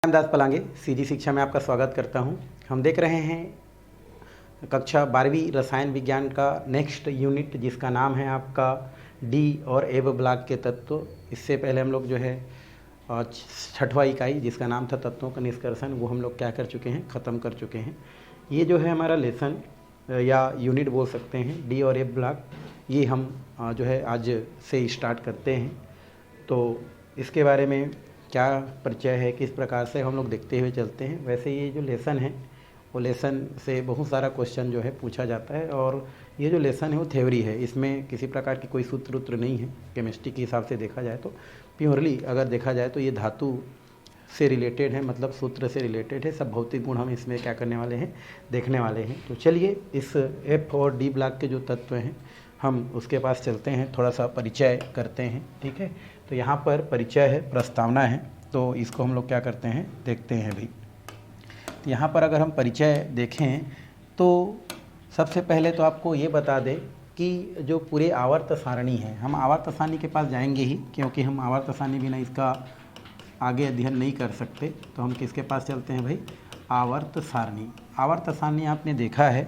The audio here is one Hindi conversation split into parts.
रामदास पलांगे सीजी शिक्षा में आपका स्वागत करता हूं। हम देख रहे हैं कक्षा 12वीं रसायन विज्ञान का नेक्स्ट यूनिट, जिसका नाम है आपका डी और एब ब्लॉक के तत्व। इससे पहले हम लोग जो है छठवां इकाई जिसका नाम था तत्वों का निष्कर्षण, वो हम लोग क्या कर चुके हैं, ख़त्म कर चुके हैं। ये जो है हमारा लेसन या यूनिट बोल सकते हैं, डी और एब ब्लॉक, ये हम जो है आज से स्टार्ट करते हैं। तो इसके बारे में क्या परिचय है, किस प्रकार से हम लोग देखते हुए चलते हैं। वैसे ये जो लेसन है वो लेसन से बहुत सारा क्वेश्चन जो है पूछा जाता है, और ये जो लेसन है वो थ्योरी है, इसमें किसी प्रकार की कोई सूत्र नहीं है। केमिस्ट्री के हिसाब से देखा जाए तो प्योरली अगर देखा जाए तो ये धातु से रिलेटेड है, मतलब सूत्र से रिलेटेड है। सब भौतिक गुण हम इसमें क्या करने वाले हैं, देखने वाले हैं। तो चलिए इस एफ और डी ब्लॉक के जो तत्व हैं हम उसके पास चलते हैं, थोड़ा सा परिचय करते हैं, ठीक है। तो यहाँ पर परिचय है, प्रस्तावना है, तो इसको हम लोग क्या करते हैं, देखते हैं भाई। तो यहाँ पर अगर हम परिचय देखें तो सबसे पहले तो आपको ये बता दें कि जो पूरे आवर्त सारणी है, हम आवर्त सारणी के पास जाएंगे ही, क्योंकि हम आवर्त सारणी बिना इसका आगे अध्ययन नहीं कर सकते। तो हम किसके पास चलते हैं भाई, आवर्त सारणी। आवर्त सारणी आपने देखा है।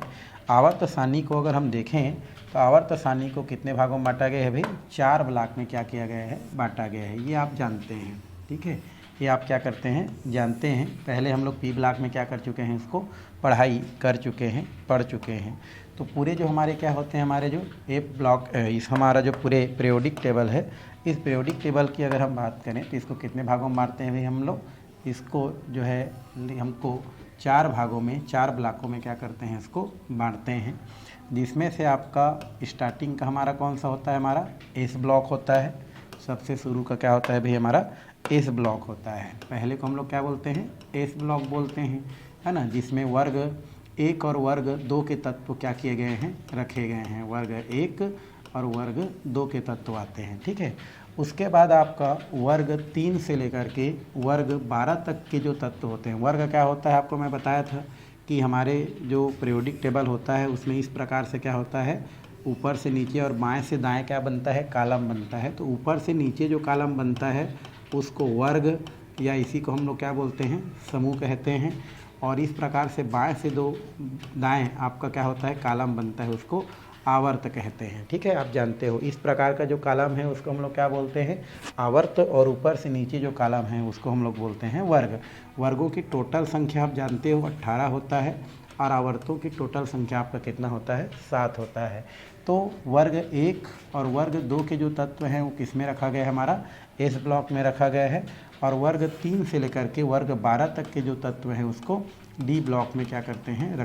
आवर्त सारणी को अगर हम देखें तो आवर्त सारणी को कितने भागों में बांटा गया है भाई, 4 ब्लॉक में क्या किया गया है, बांटा गया है। ये आप जानते हैं, ठीक है, ये आप क्या करते हैं, जानते हैं। पहले हम लोग पी ब्लॉक में क्या कर चुके हैं, इसको पढ़ाई कर चुके हैं, पढ़ चुके हैं। तो पूरे जो हमारे क्या होते हैं, हमारे जो एफ ब्लॉक, इस हमारा जो पूरे पीरियोडिक टेबल है, इस पीरियोडिक टेबल की अगर हम बात करें तो इसको कितने भागों में बांटते हैं भाई हम लोग, इसको जो है हमको 4 भागों में, 4 ब्लॉकों में क्या करते हैं, इसको बांटते हैं। जिसमें से आपका स्टार्टिंग का हमारा कौन सा होता है, हमारा एस ब्लॉक होता है। सबसे शुरू का क्या होता है भाई, हमारा एस ब्लॉक होता है। पहले को हम लोग क्या बोलते हैं, एस ब्लॉक बोलते हैं, है ना, जिसमें वर्ग 1 और वर्ग 2 के तत्व क्या किए गए हैं, रखे गए हैं। वर्ग 1 और वर्ग 2 के तत्व आते हैं, ठीक है। उसके बाद आपका वर्ग 3 से लेकर के वर्ग 12 तक के जो तत्व होते हैं। वर्ग क्या होता है, आपको मैं बताया था कि हमारे जो पीरियोडिक टेबल होता है उसमें इस प्रकार से क्या होता है, ऊपर से नीचे और बाएं से दाएं क्या बनता है, कालम बनता है। तो ऊपर से नीचे जो कालम बनता है उसको वर्ग, या इसी को हम लोग क्या बोलते हैं, समूह कहते हैं। और इस प्रकार से बाएं से दो दाएं आपका क्या होता है, कालम बनता है, उसको आवर्त कहते हैं, ठीक है। आप जानते हो इस प्रकार का जो कालम है उसको हम लोग क्या बोलते हैं, आवर्त। और ऊपर से नीचे जो कालम है उसको हम लोग बोलते हैं वर्ग। वर्गों की टोटल संख्या आप जानते हो 18 होता है, और आवर्तों की टोटल संख्या आपका कितना होता है, 7 होता है। तो वर्ग 1 और वर्ग 2 के जो तत्व हैं वो किस में रखा गया है, हमारा एस ब्लॉक में रखा गया है। और वर्ग 3 से लेकर के वर्ग 12 तक के जो तत्व हैं उसको डी ब्लॉक में क्या करते हैं,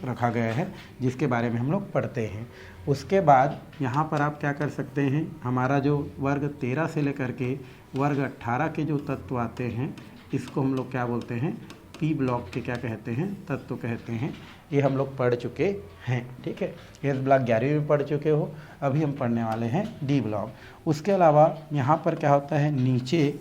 रखा गया है, जिसके बारे में हम लोग पढ़ते हैं। उसके बाद यहाँ पर आप क्या कर सकते हैं, हमारा जो वर्ग 13 से लेकर के वर्ग 18 के जो तत्व आते हैं इसको हम लोग क्या बोलते हैं, पी ब्लॉक के क्या कहते हैं, तत्व कहते हैं। ये हम लोग पढ़ चुके हैं, ठीक है। एस ब्लॉक 11वीं में पढ़ चुके हो, अभी हम पढ़ने वाले हैं डी ब्लॉक। उसके अलावा यहाँ पर क्या होता है, नीचे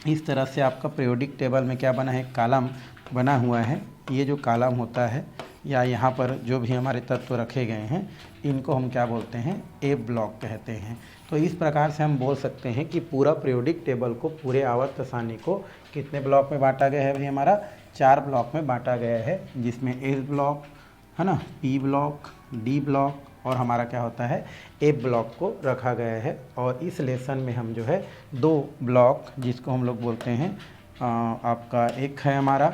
इस तरह से आपका पीरियोडिक टेबल में क्या बना है, कालम बना हुआ है। ये जो कालम होता है या यहाँ पर जो भी हमारे तत्व रखे गए हैं इनको हम क्या बोलते हैं, ए ब्लॉक कहते हैं। तो इस प्रकार से हम बोल सकते हैं कि पूरा पीरियोडिक टेबल को, पूरे आवर्त सारणी को कितने ब्लॉक में बांटा गया है भाई, हमारा 4 ब्लॉक में बांटा गया है। जिसमें एस ब्लॉक है ना, पी ब्लॉक, डी ब्लॉक और हमारा क्या होता है, ए ब्लॉक को रखा गया है। और इस लेसन में हम जो है 2 ब्लॉक, जिसको हम लोग बोलते हैं आपका, एक है हमारा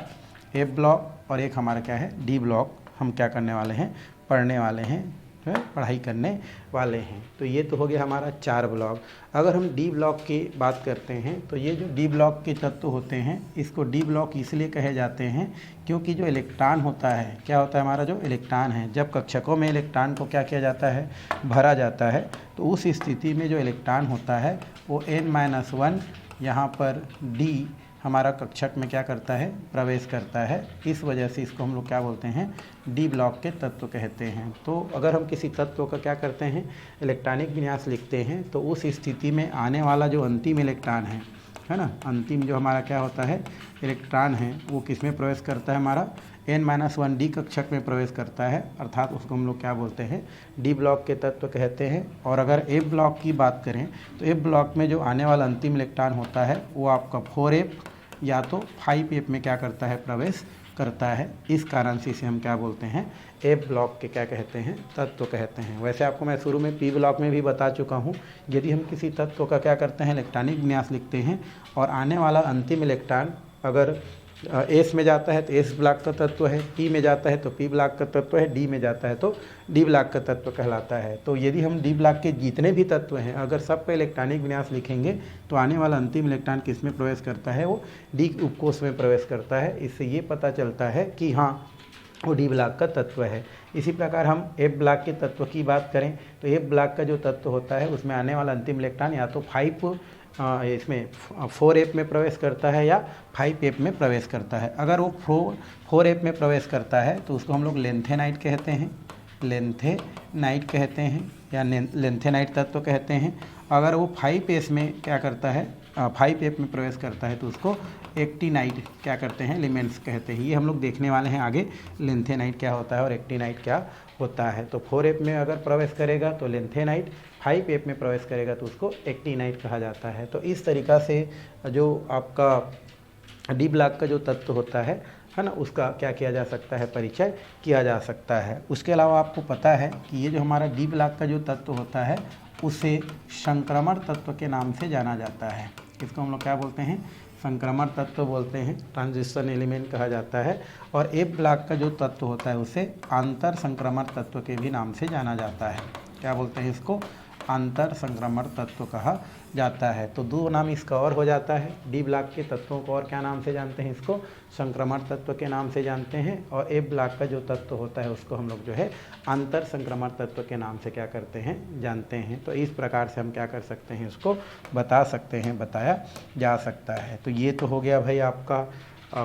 ए ब्लॉक और एक हमारा क्या है, डी ब्लॉक, हम क्या करने वाले हैं, पढ़ने वाले हैं, पढ़ाई करने वाले हैं। तो ये तो हो गया हमारा 4 ब्लॉक। अगर हम डी ब्लॉक की बात करते हैं तो ये जो डी ब्लॉक के तत्व होते हैं इसको डी ब्लॉक इसलिए कहे जाते हैं क्योंकि जो इलेक्ट्रॉन होता है, क्या होता है हमारा जो इलेक्ट्रॉन है, जब कक्षकों में इलेक्ट्रॉन को क्या किया जाता है, भरा जाता है, तो उस स्थिति में जो इलेक्ट्रॉन होता है वो n-1 यहाँ पर डी हमारा कक्षक में क्या करता है, प्रवेश करता है। इस वजह से इसको हम लोग क्या बोलते हैं, डी ब्लॉक के तत्व कहते हैं। तो अगर हम किसी तत्व का क्या करते हैं, इलेक्ट्रॉनिक विन्यास लिखते हैं, तो उस स्थिति में आने वाला जो अंतिम इलेक्ट्रॉन है ना, अंतिम जो हमारा क्या होता है, इलेक्ट्रॉन है, वो किस में प्रवेश करता है, हमारा n-1 डी कक्षक में प्रवेश करता है, अर्थात उसको हम लोग क्या बोलते हैं, डी ब्लॉक के तत्व कहते हैं। और अगर एफ ब्लॉक की बात करें तो एफ ब्लॉक में जो आने वाला अंतिम इलेक्ट्रॉन होता है वो आपका 4f या तो 5F में क्या करता है, प्रवेश करता है। इस कारण से इसे हम क्या बोलते हैं, F ब्लॉक के क्या कहते हैं, तत्व कहते हैं। वैसे आपको मैं शुरू में P ब्लॉक में भी बता चुका हूँ, यदि हम किसी तत्व का क्या करते हैं, इलेक्ट्रॉनिक विन्यास लिखते हैं और आने वाला अंतिम इलेक्ट्रॉन अगर एस में जाता है तो एस ब्लॉक का तत्व है, पी में जाता है तो पी ब्लॉक का तत्व है, डी में जाता है तो डी ब्लॉक का तत्व कहलाता है। तो यदि हम डी ब्लॉक के जितने भी तत्व हैं अगर सबका इलेक्ट्रॉनिक विन्यास लिखेंगे तो आने वाला अंतिम इलेक्ट्रॉन किस में प्रवेश करता है, वो डी उपकोष में प्रवेश करता है। इससे ये पता चलता है कि हाँ वो डी ब्लॉक का तत्व है। इसी प्रकार हम एफ ब्लॉक के तत्व की बात करें तो एफ ब्लॉक का जो तत्व होता है उसमें आने वाला अंतिम इलेक्ट्रॉन या तो 4F में प्रवेश करता है या 5F में प्रवेश करता है। अगर वो 4F में प्रवेश करता है तो उसको हम लोग लेंथेनाइट कहते हैं, लेंथेनाइट कहते हैं या लेंथेनाइट तत्व कहते हैं। अगर वो 5S में क्या करता है, 5F में प्रवेश करता है तो उसको एक्टिनाइट क्या करते हैं, एलिमेंट्स कहते हैं। ये हम लोग देखने वाले हैं आगे, लेंथेनाइट क्या होता है और एक्टिनाइट क्या होता है। तो 4F में अगर प्रवेश करेगा तो लेंथेनाइट, 5F में प्रवेश करेगा तो उसको एक्टिनाइट कहा जाता है। तो इस तरीक़ा से जो आपका डी ब्लॉक का जो तत्व होता है ना, उसका क्या किया जा सकता है, परिचय किया जा सकता है। उसके अलावा आपको पता है कि ये जो हमारा डी ब्लॉक का जो तत्व होता है उसे संक्रमण तत्व के नाम से जाना जाता है। इसको हम लोग क्या बोलते हैं, संक्रमण तत्व बोलते हैं, ट्रांजिशन एलिमेंट कहा जाता है। और एफ ब्लॉक का जो तत्व होता है उसे आंतर संक्रमण तत्व के भी नाम से जाना जाता है। क्या बोलते हैं इसको, आंतर संक्रमण तत्व कहा जाता है। तो दो नाम इसका और हो जाता है, डी ब्लॉक के तत्वों को और क्या नाम से जानते हैं, इसको संक्रमण तत्व के नाम से जानते हैं। और एफ ब्लॉक का जो तत्व होता है उसको हम लोग जो है आंतर संक्रमण तत्व के नाम से क्या करते हैं, जानते हैं। तो इस प्रकार से हम क्या कर सकते हैं, इसको बता सकते हैं, बताया जा सकता है। तो ये तो हो गया भाई आपका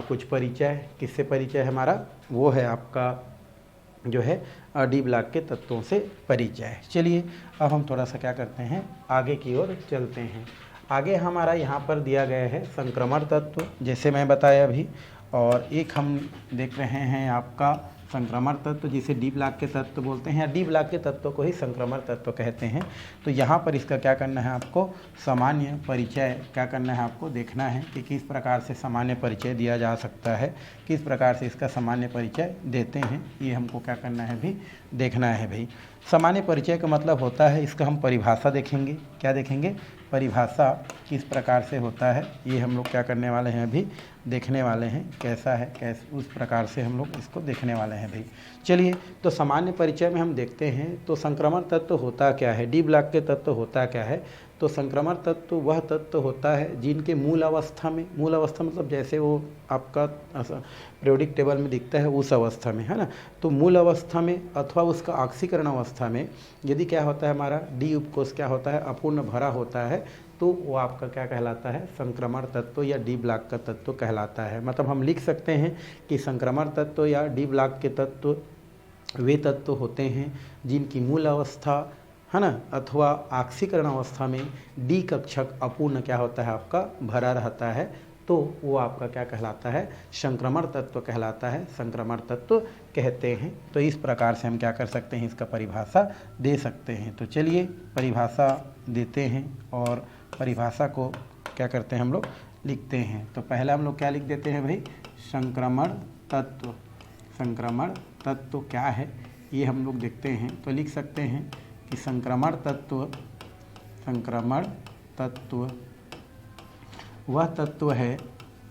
कुछ परिचय। किससे परिचय हमारा, वो है आपका जो है डी ब्लॉक के तत्वों से परिचय। चलिए अब हम थोड़ा सा क्या करते हैं, आगे की ओर चलते हैं। आगे हमारा यहाँ पर दिया गया है संक्रमण तत्व, जैसे मैं बताया अभी। और एक हम देख रहे हैं आपका संक्रमण तत्व, जिसे डी ब्लॉक के तत्व बोलते हैं या डी ब्लॉक के तत्व को ही संक्रमण तत्व कहते हैं। तो यहाँ पर इसका क्या करना है, आपको सामान्य परिचय क्या करना है, आपको देखना है कि किस प्रकार से सामान्य परिचय दिया जा सकता है, किस प्रकार से इसका सामान्य परिचय देते हैं, ये हमको क्या करना है भी, देखना है भाई। सामान्य परिचय का मतलब होता है, इसका हम परिभाषा देखेंगे। क्या देखेंगे, परिभाषा किस प्रकार से होता है, ये हम लोग क्या करने वाले हैं, अभी देखने वाले हैं कैसा है, कैसे उस प्रकार से हम लोग इसको देखने वाले हैं भाई। चलिए तो सामान्य परिचय में हम देखते हैं तो संक्रमण तत्व होता क्या है, डी ब्लॉक के तत्व होता क्या है। तो संक्रमण तत्व वह तत्व होता है जिनके मूल अवस्था में, मूल अवस्था मतलब जैसे वो आपका पीरियोडिक टेबल में दिखता है उस अवस्था में, है ना। तो मूल अवस्था में अथवा उसका ऑक्सीकरण अवस्था में यदि क्या होता है, हमारा डी उपकोष क्या होता है, अपूर्ण भरा होता है, तो वो आपका क्या कहलाता है, संक्रमण तत्व या डी ब्लॉक का तत्व कहलाता है। मतलब हम लिख सकते हैं कि संक्रमण तत्व या डी ब्लॉक के तत्व वे तत्व होते हैं जिनकी मूल अवस्था, है ना, अथवा ऑक्सीकरण अवस्था में डी कक्षक अपूर्ण क्या होता है, आपका भरा रहता है, तो वो आपका क्या कहलाता है, संक्रमण तत्व कहलाता है, संक्रमण तत्व कहते हैं। तो इस प्रकार से हम क्या कर सकते हैं, इसका परिभाषा दे सकते हैं। तो चलिए परिभाषा देते हैं और परिभाषा को क्या करते हैं, हम लोग लिखते हैं। तो पहला हम लोग क्या लिख देते हैं भाई, संक्रमण तत्व। संक्रमण तत्व क्या है ये हम लोग देखते हैं। तो लिख सकते हैं कि संक्रमण तत्व, संक्रमण तत्व वह तत्व है,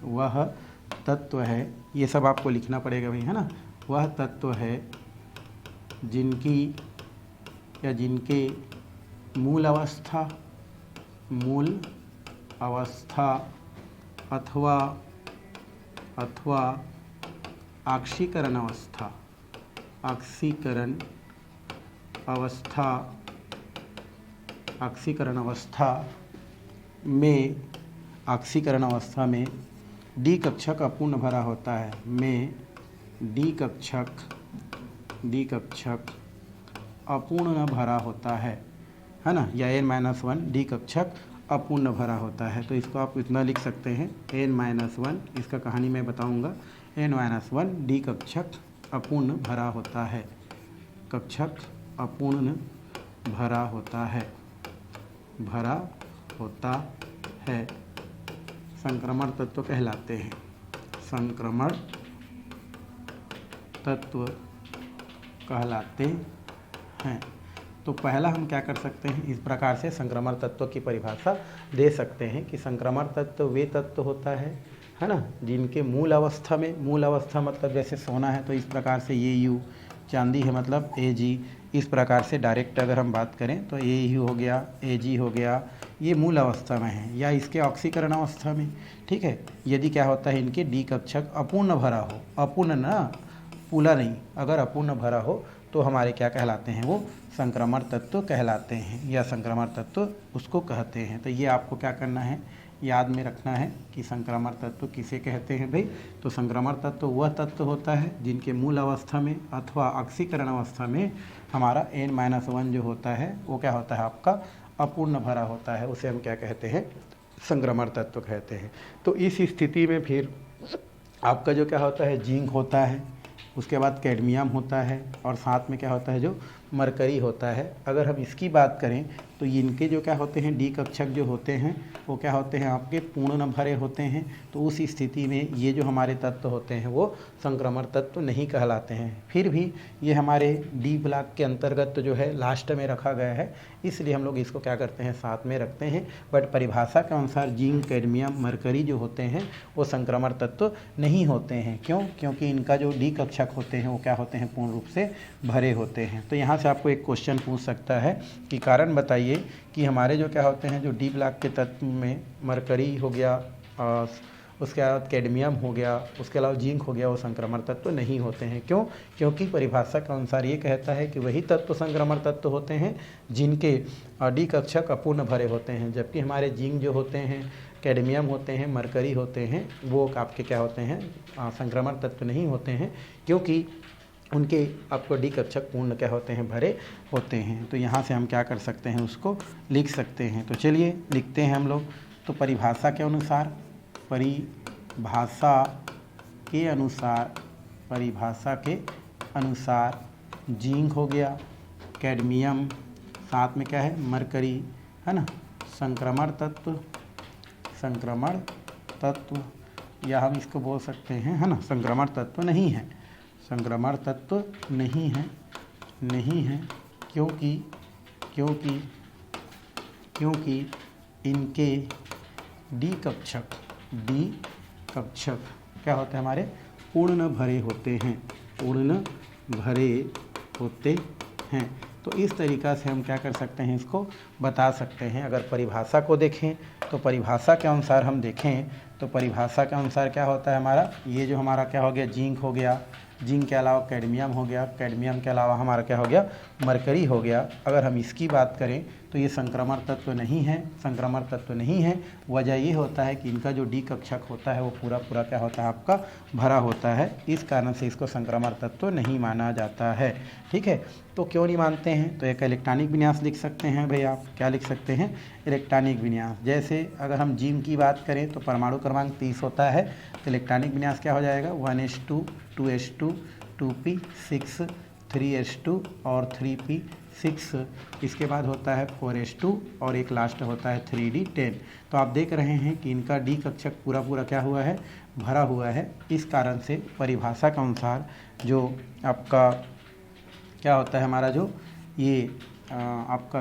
वह तत्व है, ये सब आपको लिखना पड़ेगा भाई, है ना। वह तत्व है जिनकी या जिनके मूल अवस्था, मूल अवस्था अथवा ऑक्सीकरण अवस्था, ऑक्सीकरण अवस्था, ऑक्सीकरण अवस्था में, ऑक्सीकरण अवस्था में डी कक्षक अपूर्ण भरा होता है, में डी कक्षक अपूर्ण भरा होता है ना, या n-1 डी कक्षक अपूर्ण भरा होता है। तो इसको आप इतना लिख सकते हैं n-1, इसका कहानी मैं बताऊंगा, n-1 डी कक्षक अपूर्ण भरा होता है, कक्षक अपूर्ण भरा होता है, भरा होता है। संक्रमण तत्व कहलाते हैं। संक्रमण तत्व कहलाते हैं। तो पहला हम क्या कर सकते हैं, इस प्रकार से संक्रमण तत्व की परिभाषा दे सकते हैं कि संक्रमण तत्व वे तत्व होता है ना, जिनके मूल अवस्था मतलब जैसे सोना है तो इस प्रकार से ये यू, चांदी है मतलब Ag, इस प्रकार से डायरेक्ट अगर हम बात करें तो AU हो गया, Ag हो गया, ये मूल अवस्था में है या इसके ऑक्सीकरण अवस्था में। ठीक है, यदि क्या होता है इनके डी कक्षक अपूर्ण भरा हो, अपूर्ण ना पूरा नहीं, अगर अपूर्ण भरा हो तो हमारे क्या कहलाते हैं, वो संक्रमण तत्व कहलाते हैं या संक्रमण तत्व उसको कहते हैं। तो ये आपको क्या करना है, याद में रखना है कि संक्रमण तत्व किसे कहते हैं भाई। तो संक्रमण तत्व वह तत्व होता है जिनके मूल अवस्था में अथवा ऑक्सीकरण अवस्था में हमारा N-1 जो होता है वो क्या होता है, आपका अपूर्ण भरा होता है, उसे हम क्या कहते हैं, संक्रमण तत्व कहते हैं। तो इस स्थिति में फिर आपका जो क्या होता है, जिंक होता है, उसके बाद कैडमियम होता है और साथ में क्या होता है, जो मरकरी होता है। अगर हम इसकी बात करें तो इनके जो क्या होते हैं, डी कक्षक जो होते हैं वो क्या होते हैं, आपके पूर्ण न भरे होते हैं। तो उस स्थिति में ये जो हमारे तत्व होते हैं वो संक्रमण तत्व नहीं कहलाते हैं। फिर भी ये हमारे डी ब्लॉक के अंतर्गत जो है लास्ट में रखा गया है, इसलिए हम लोग इसको क्या करते हैं, साथ में रखते हैं। बट परिभाषा के अनुसार जिंक, कैडमियम, मरकरी जो होते हैं वो संक्रमण तत्व नहीं होते हैं। क्यों? क्योंकि इनका जो डी कक्षक होते हैं वो क्या होते हैं, पूर्ण रूप से भरे होते हैं। तो यहाँ से आपको एक क्वेश्चन पूछ सकता है कि कारण बताइए कि हमारे जो क्या होते हैं, जो डी ब्लॉक के तत्व में मरकरी हो गया, उसके बाद कैडमियम हो गया, उसके अलावा जिंक हो गया, वो संक्रमण तत्व नहीं होते हैं। क्यों? क्योंकि परिभाषा के अनुसार ये कहता है कि वही तत्व संक्रमण तत्व होते हैं जिनके डी कक्षक अपूर्ण भरे होते हैं, जबकि हमारे जिंक जो होते हैं, कैडमियम होते हैं, मरकरी होते हैं, वो आपके क्या होते हैं, संक्रमण तत्व नहीं होते हैं, क्योंकि उनके आपको डी कक्षक पूर्ण क्या होते हैं, भरे होते हैं। तो यहाँ से हम क्या कर सकते हैं, उसको लिख सकते हैं। तो चलिए लिखते हैं हम लोग। तो परिभाषा के अनुसार जिंक हो गया, कैडमियम, साथ में क्या है, मरकरी, है ना, संक्रमण तत्व या हम इसको बोल सकते हैं, है ना, संक्रमण तत्व नहीं है, संक्रमण तत्व नहीं है क्योंकि इनके डी कक्षक क्या होते हैं, हमारे पूर्ण भरे होते हैं। तो इस तरीक़ा से हम क्या कर सकते हैं, इसको बता सकते हैं। अगर परिभाषा को देखें तो परिभाषा के अनुसार हम देखें तो परिभाषा के अनुसार क्या होता है, हमारा ये जो हमारा क्या हो गया, जिंक हो गया, जिंक के अलावा कैडमियम हो गया, कैडमियम के अलावा हमारा क्या हो गया, मरकरी हो गया। अगर हम इसकी बात करें तो ये संक्रमण तत्व नहीं है। वजह ये होता है कि इनका जो डी कक्षक होता है वो पूरा क्या होता है, आपका भरा होता है। इस कारण से इसको संक्रमण तत्व नहीं माना जाता है। ठीक है, तो क्यों नहीं मानते हैं, तो एक इलेक्ट्रॉनिक विन्यास लिख सकते हैं भाई। आप क्या लिख सकते हैं, इलेक्ट्रॉनिक विन्यास। जैसे अगर हम जिंक की बात करें तो परमाणु क्रमांक 30 होता है, तो इलेक्ट्रॉनिक विन्यास क्या हो जाएगा, 1s2 2s2 2p6 3s2 और 3p6। इसके बाद होता है 4s2 और एक लास्ट होता है 3d10। तो आप देख रहे हैं कि इनका डी कक्षक पूरा क्या हुआ है, भरा हुआ है। इस कारण से परिभाषा के अनुसार जो आपका क्या होता है, हमारा जो ये आपका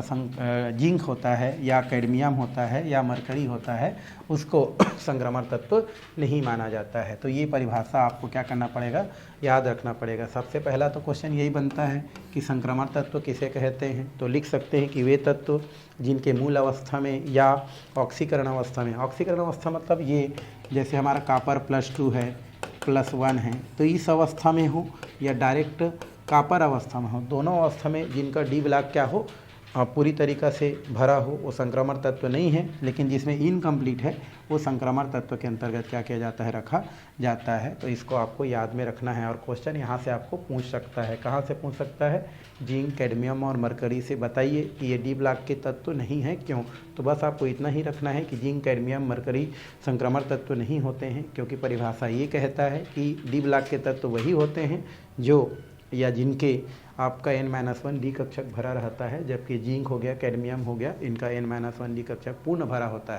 जिंक होता है या कैडमियम होता है या मरकरी होता है, उसको संक्रमण तत्व नहीं माना जाता है। तो ये परिभाषा आपको क्या करना पड़ेगा, याद रखना पड़ेगा। सबसे पहला तो क्वेश्चन यही बनता है कि संक्रमण तत्व किसे कहते हैं। तो लिख सकते हैं कि वे तत्व जिनके मूल अवस्था में या ऑक्सीकरण अवस्था में, ऑक्सीकरण अवस्था मतलब ये जैसे हमारा कॉपर +2 है, +1 है, तो इस अवस्था में हो या डायरेक्ट कॉपर अवस्था में हो, दोनों अवस्था में जिनका डी ब्लॉक क्या हो, पूरी तरीक़ा से भरा हो, वो संक्रमण तत्व नहीं है। लेकिन जिसमें इनकम्प्लीट है वो संक्रमण तत्व के अंतर्गत क्या किया जाता है, रखा जाता है। तो इसको आपको याद में रखना है। और क्वेश्चन यहाँ से आपको पूछ सकता है, कहाँ से पूछ सकता है, जिंक, कैडमियम और मरकरी से बताइए कि ये डी ब्लॉक के तत्व नहीं है, क्यों। तो बस आपको इतना ही रखना है कि जिंक, कैडमियम, मरकरी संक्रमण तत्व नहीं होते हैं, क्योंकि परिभाषा ये कहता है कि डी ब्लॉक के तत्व वही होते हैं जो या जिनके आपका n-1 डी कक्षक भरा रहता है, जबकि जिंक हो गया, कैडमियम हो गया, इनका n-1 डी कक्षक पूर्ण भरा होता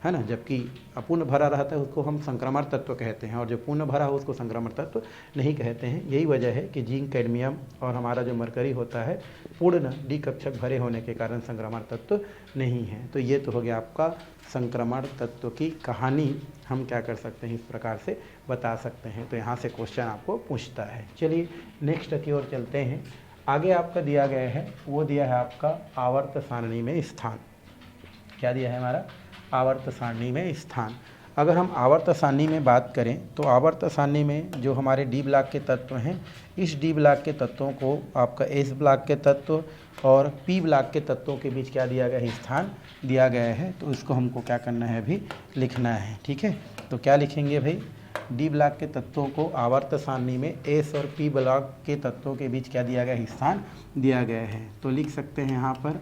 है ना। जबकि अपूर्ण भरा रहता है उसको हम संक्रमण तत्व कहते हैं, और जो पूर्ण भरा हो उसको संक्रमण तत्व नहीं कहते हैं। यही वजह है कि जिंक, कैडमियम और हमारा जो मरकरी होता है पूर्ण डी कक्षक भरे होने के कारण संक्रमण तत्व नहीं है। तो ये तो हो गया आपका संक्रमण तत्व की कहानी। हम क्या कर सकते हैं, इस प्रकार से बता सकते हैं। तो यहाँ से क्वेश्चन आपको पूछता है। चलिए नेक्स्ट की ओर चलते हैं। आगे आपका दिया गया है, वो दिया है आपका आवर्त सारणी में स्थान। क्या दिया है हमारा, आवर्त सारणी में स्थान। अगर हम आवर्त सारणी में बात करें तो आवर्त सारणी में जो हमारे डी ब्लॉक के तत्व हैं, इस डी ब्लॉक के तत्वों को आपका एस ब्लॉक के तत्व और पी ब्लॉक के तत्वों के बीच क्या दिया गया है, स्थान दिया गया है। तो इसको हमको क्या करना है, अभी लिखना है। ठीक है, तो क्या लिखेंगे भाई, डी ब्लॉक के तत्वों को आवर्त सारणी में एस और पी ब्लॉक के तत्वों के बीच क्या दिया गया है, स्थान दिया गया है। तो लिख सकते हैं यहाँ पर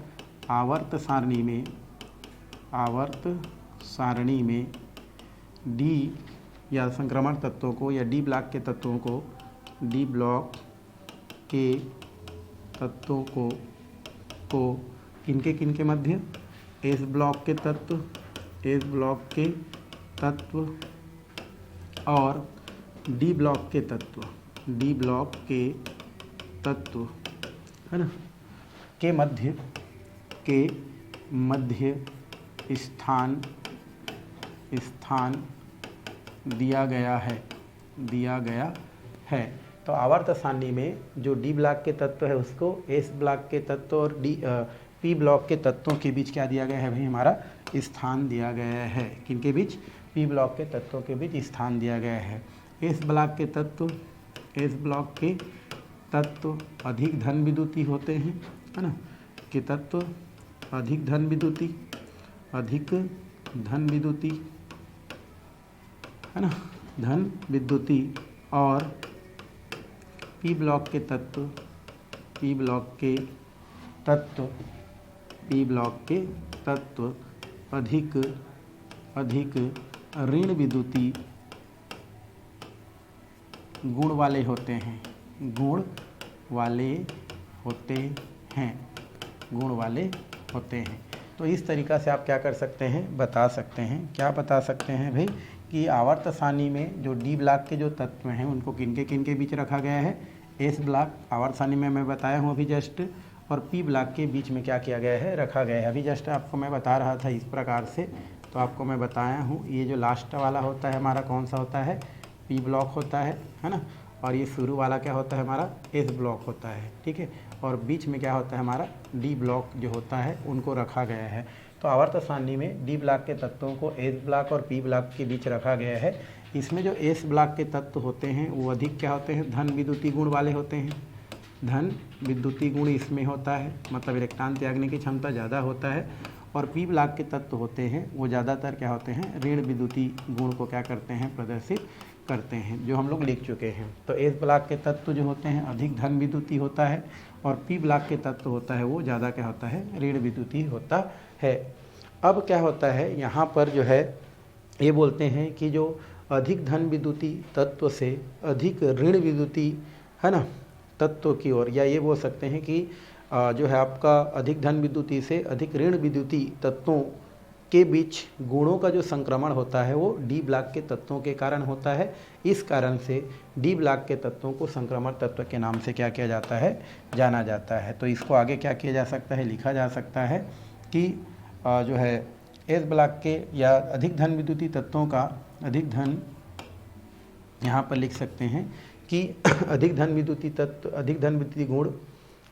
आवर्त सारणी में डी या संक्रमण तत्वों को या डी ब्लॉक के तत्वों को, डी ब्लॉक के तत्वों को किनके मध्य, एस ब्लॉक के तत्व और डी ब्लॉक के तत्व है ना, के मध्य स्थान दिया गया है। तो आवर्त सारणी में जो डी ब्लॉक के तत्व है उसको एस ब्लॉक के तत्व और पी ब्लॉक के तत्वों के बीच क्या दिया गया है भाई, हमारा स्थान दिया गया है। किनके बीच, पी ब्लॉक के तत्वों के बीच स्थान दिया गया है। एस ब्लॉक के तत्व अधिक धन विद्युती होते हैं, है ना, के तत्व अधिक धन विद्युती है ना, धन विद्युती, और पी ब्लॉक के तत्व अधिक ऋण विद्युती गुण वाले होते हैं। तो इस तरीक़ा से आप क्या कर सकते हैं, बता सकते हैं। क्या बता सकते हैं भाई, कि आवर्त सारणी में जो डी ब्लॉक के जो तत्व हैं उनको किनके बीच रखा गया है, एस ब्लॉक आवर्त सारणी में मैं बताया हूँ अभी जस्ट, और पी ब्लॉक के बीच में क्या किया गया है, रखा गया है। अभी जस्ट आपको मैं बता रहा था इस प्रकार से, तो आपको मैं बताया हूँ। ये जो लास्ट वाला होता है हमारा कौन सा होता है, पी ब्लॉक होता है ना, और ये शुरू वाला क्या होता है हमारा, एस ब्लॉक होता है। ठीक है, और बीच में क्या होता है हमारा, डी ब्लॉक जो होता है, उनको रखा गया है। तो आवर्त सारणी में डी ब्लॉक के तत्वों को एस ब्लॉक और पी ब्लॉक के बीच रखा गया है। इसमें जो एस ब्लॉक के तत्व होते हैं वो अधिक क्या होते हैं, धन विद्युती गुण वाले होते हैं। धन विद्युती गुण इसमें होता है, मतलब इलेक्ट्रॉन त्यागने की क्षमता ज़्यादा होता है। और पी ब्लॉक के तत्व होते हैं वो ज़्यादातर क्या होते हैं, ऋण विद्युती गुण को क्या करते हैं, प्रदर्शित करते हैं, जो हम लोग लिख चुके हैं। तो एस ब्लॉक के तत्व जो होते हैं अधिक धन विद्युती होता है, और पी ब्लॉक के तत्व होता है वो ज़्यादा क्या होता है, ऋण विद्युती होता है। अब क्या होता है यहाँ पर जो है, ये बोलते हैं कि जो अधिक धन विद्युती तत्व से अधिक ऋण विद्युती है ना तत्व की ओर, या ये बोल सकते हैं कि जो है आपका अधिक धन विद्युती से अधिक ऋण विद्युती तत्वों के बीच गुणों का जो संक्रमण होता है वो डी ब्लॉक के तत्वों के कारण होता है। इस कारण से डी ब्लॉक के तत्वों को संक्रमण तत्व के नाम से क्या किया जाता है, जाना जाता है। तो इसको आगे क्या किया जा सकता है, लिखा जा सकता है कि जो है एस ब्लॉक के या अधिक धन विद्युती तत्वों का अधिक धन, यहाँ पर लिख सकते हैं कि अधिक धन विद्युती तत्व, अधिक धन विद्युती गुण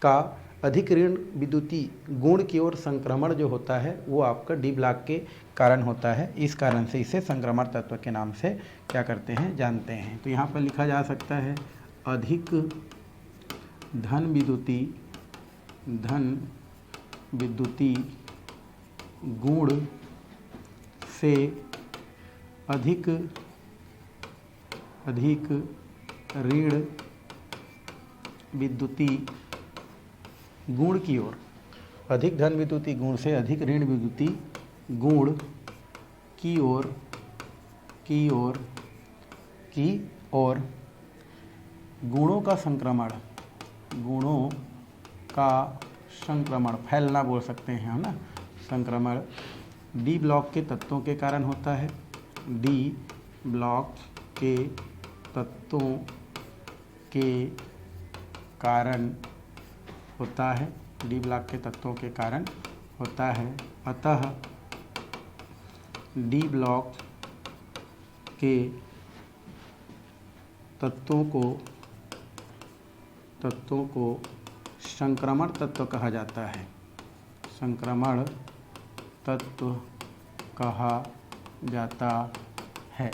का अधिक ऋण विद्युती गुण की ओर संक्रमण जो होता है वो आपका डी ब्लॉक के कारण होता है। इस कारण से इसे संक्रमण तत्व के नाम से क्या करते हैं, जानते हैं। तो यहाँ पर लिखा जा सकता है अधिक धन विद्युती गुण से अधिक ऋण विद्युती गुण की ओर, अधिक धन विद्युती गुण से अधिक ऋण विद्युती गुण की ओर गुणों का संक्रमण गुणों का संक्रमण, फैलना बोल सकते हैं हम ना, संक्रमण डी ब्लॉक के तत्वों के कारण होता है। डी ब्लॉक के तत्वों के कारण होता है, डी ब्लॉक के तत्वों के कारण होता है। अतः डी ब्लॉक के तत्वों को संक्रमण तत्व कहा जाता है, संक्रमण तत्व कहा जाता है।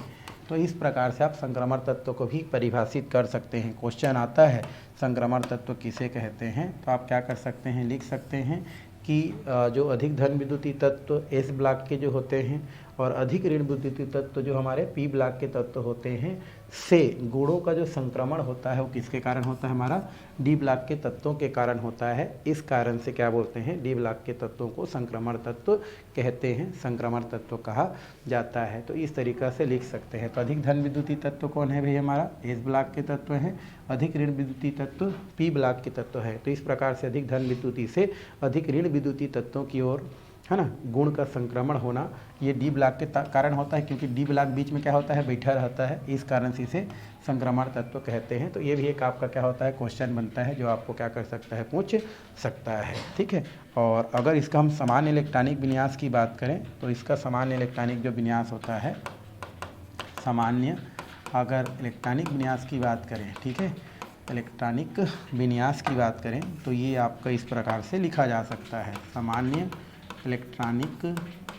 तो इस प्रकार से आप संक्रमण तत्व को भी परिभाषित कर सकते हैं। क्वेश्चन आता है संक्रमण तत्व किसे कहते हैं, तो आप क्या कर सकते हैं, लिख सकते हैं कि जो अधिक धन विद्युतीय तत्व एस ब्लॉक के जो होते हैं और अधिक ऋण विद्युतीय तत्व जो हमारे पी ब्लॉक के तत्व होते हैं से गुणों का जो संक्रमण होता है वो किसके कारण होता है, हमारा डी ब्लॉक के तत्वों के कारण होता है। इस कारण से क्या बोलते हैं, डी ब्लॉक के तत्वों को संक्रमण तत्व कहते हैं, संक्रमण तत्व कहा जाता है। तो इस तरीक़ा से लिख सकते हैं। तो अधिक धन विद्युतीय तत्व कौन है भाई, हमारा एस ब्लॉक के तत्व हैं। अधिक ऋण विद्युतीय तत्व पी ब्लॉक के तत्व है। तो इस प्रकार से अधिक धन विद्युतीय से अधिक ऋण विद्युतीय तत्वों की ओर, है ना, गुण का संक्रमण होना ये डी ब्लॉक के कारण होता है, क्योंकि डी ब्लॉक बीच में क्या होता है, बैठा रहता है, इस कारण से इसे संक्रमण तत्व कहते हैं। तो ये भी एक आपका क्या होता है, क्वेश्चन बनता है जो आपको क्या कर सकता है, पूछ सकता है। ठीक है। और अगर इसका हम सामान्य इलेक्ट्रॉनिक विन्यास की बात करें तो इसका सामान्य इलेक्ट्रॉनिक जो विन्यास होता है, सामान्य अगर इलेक्ट्रॉनिक विन्यास की बात करें, ठीक है, इलेक्ट्रॉनिक विन्यास की बात करें तो ये आपका इस प्रकार से लिखा जा सकता है, सामान्य इलेक्ट्रॉनिक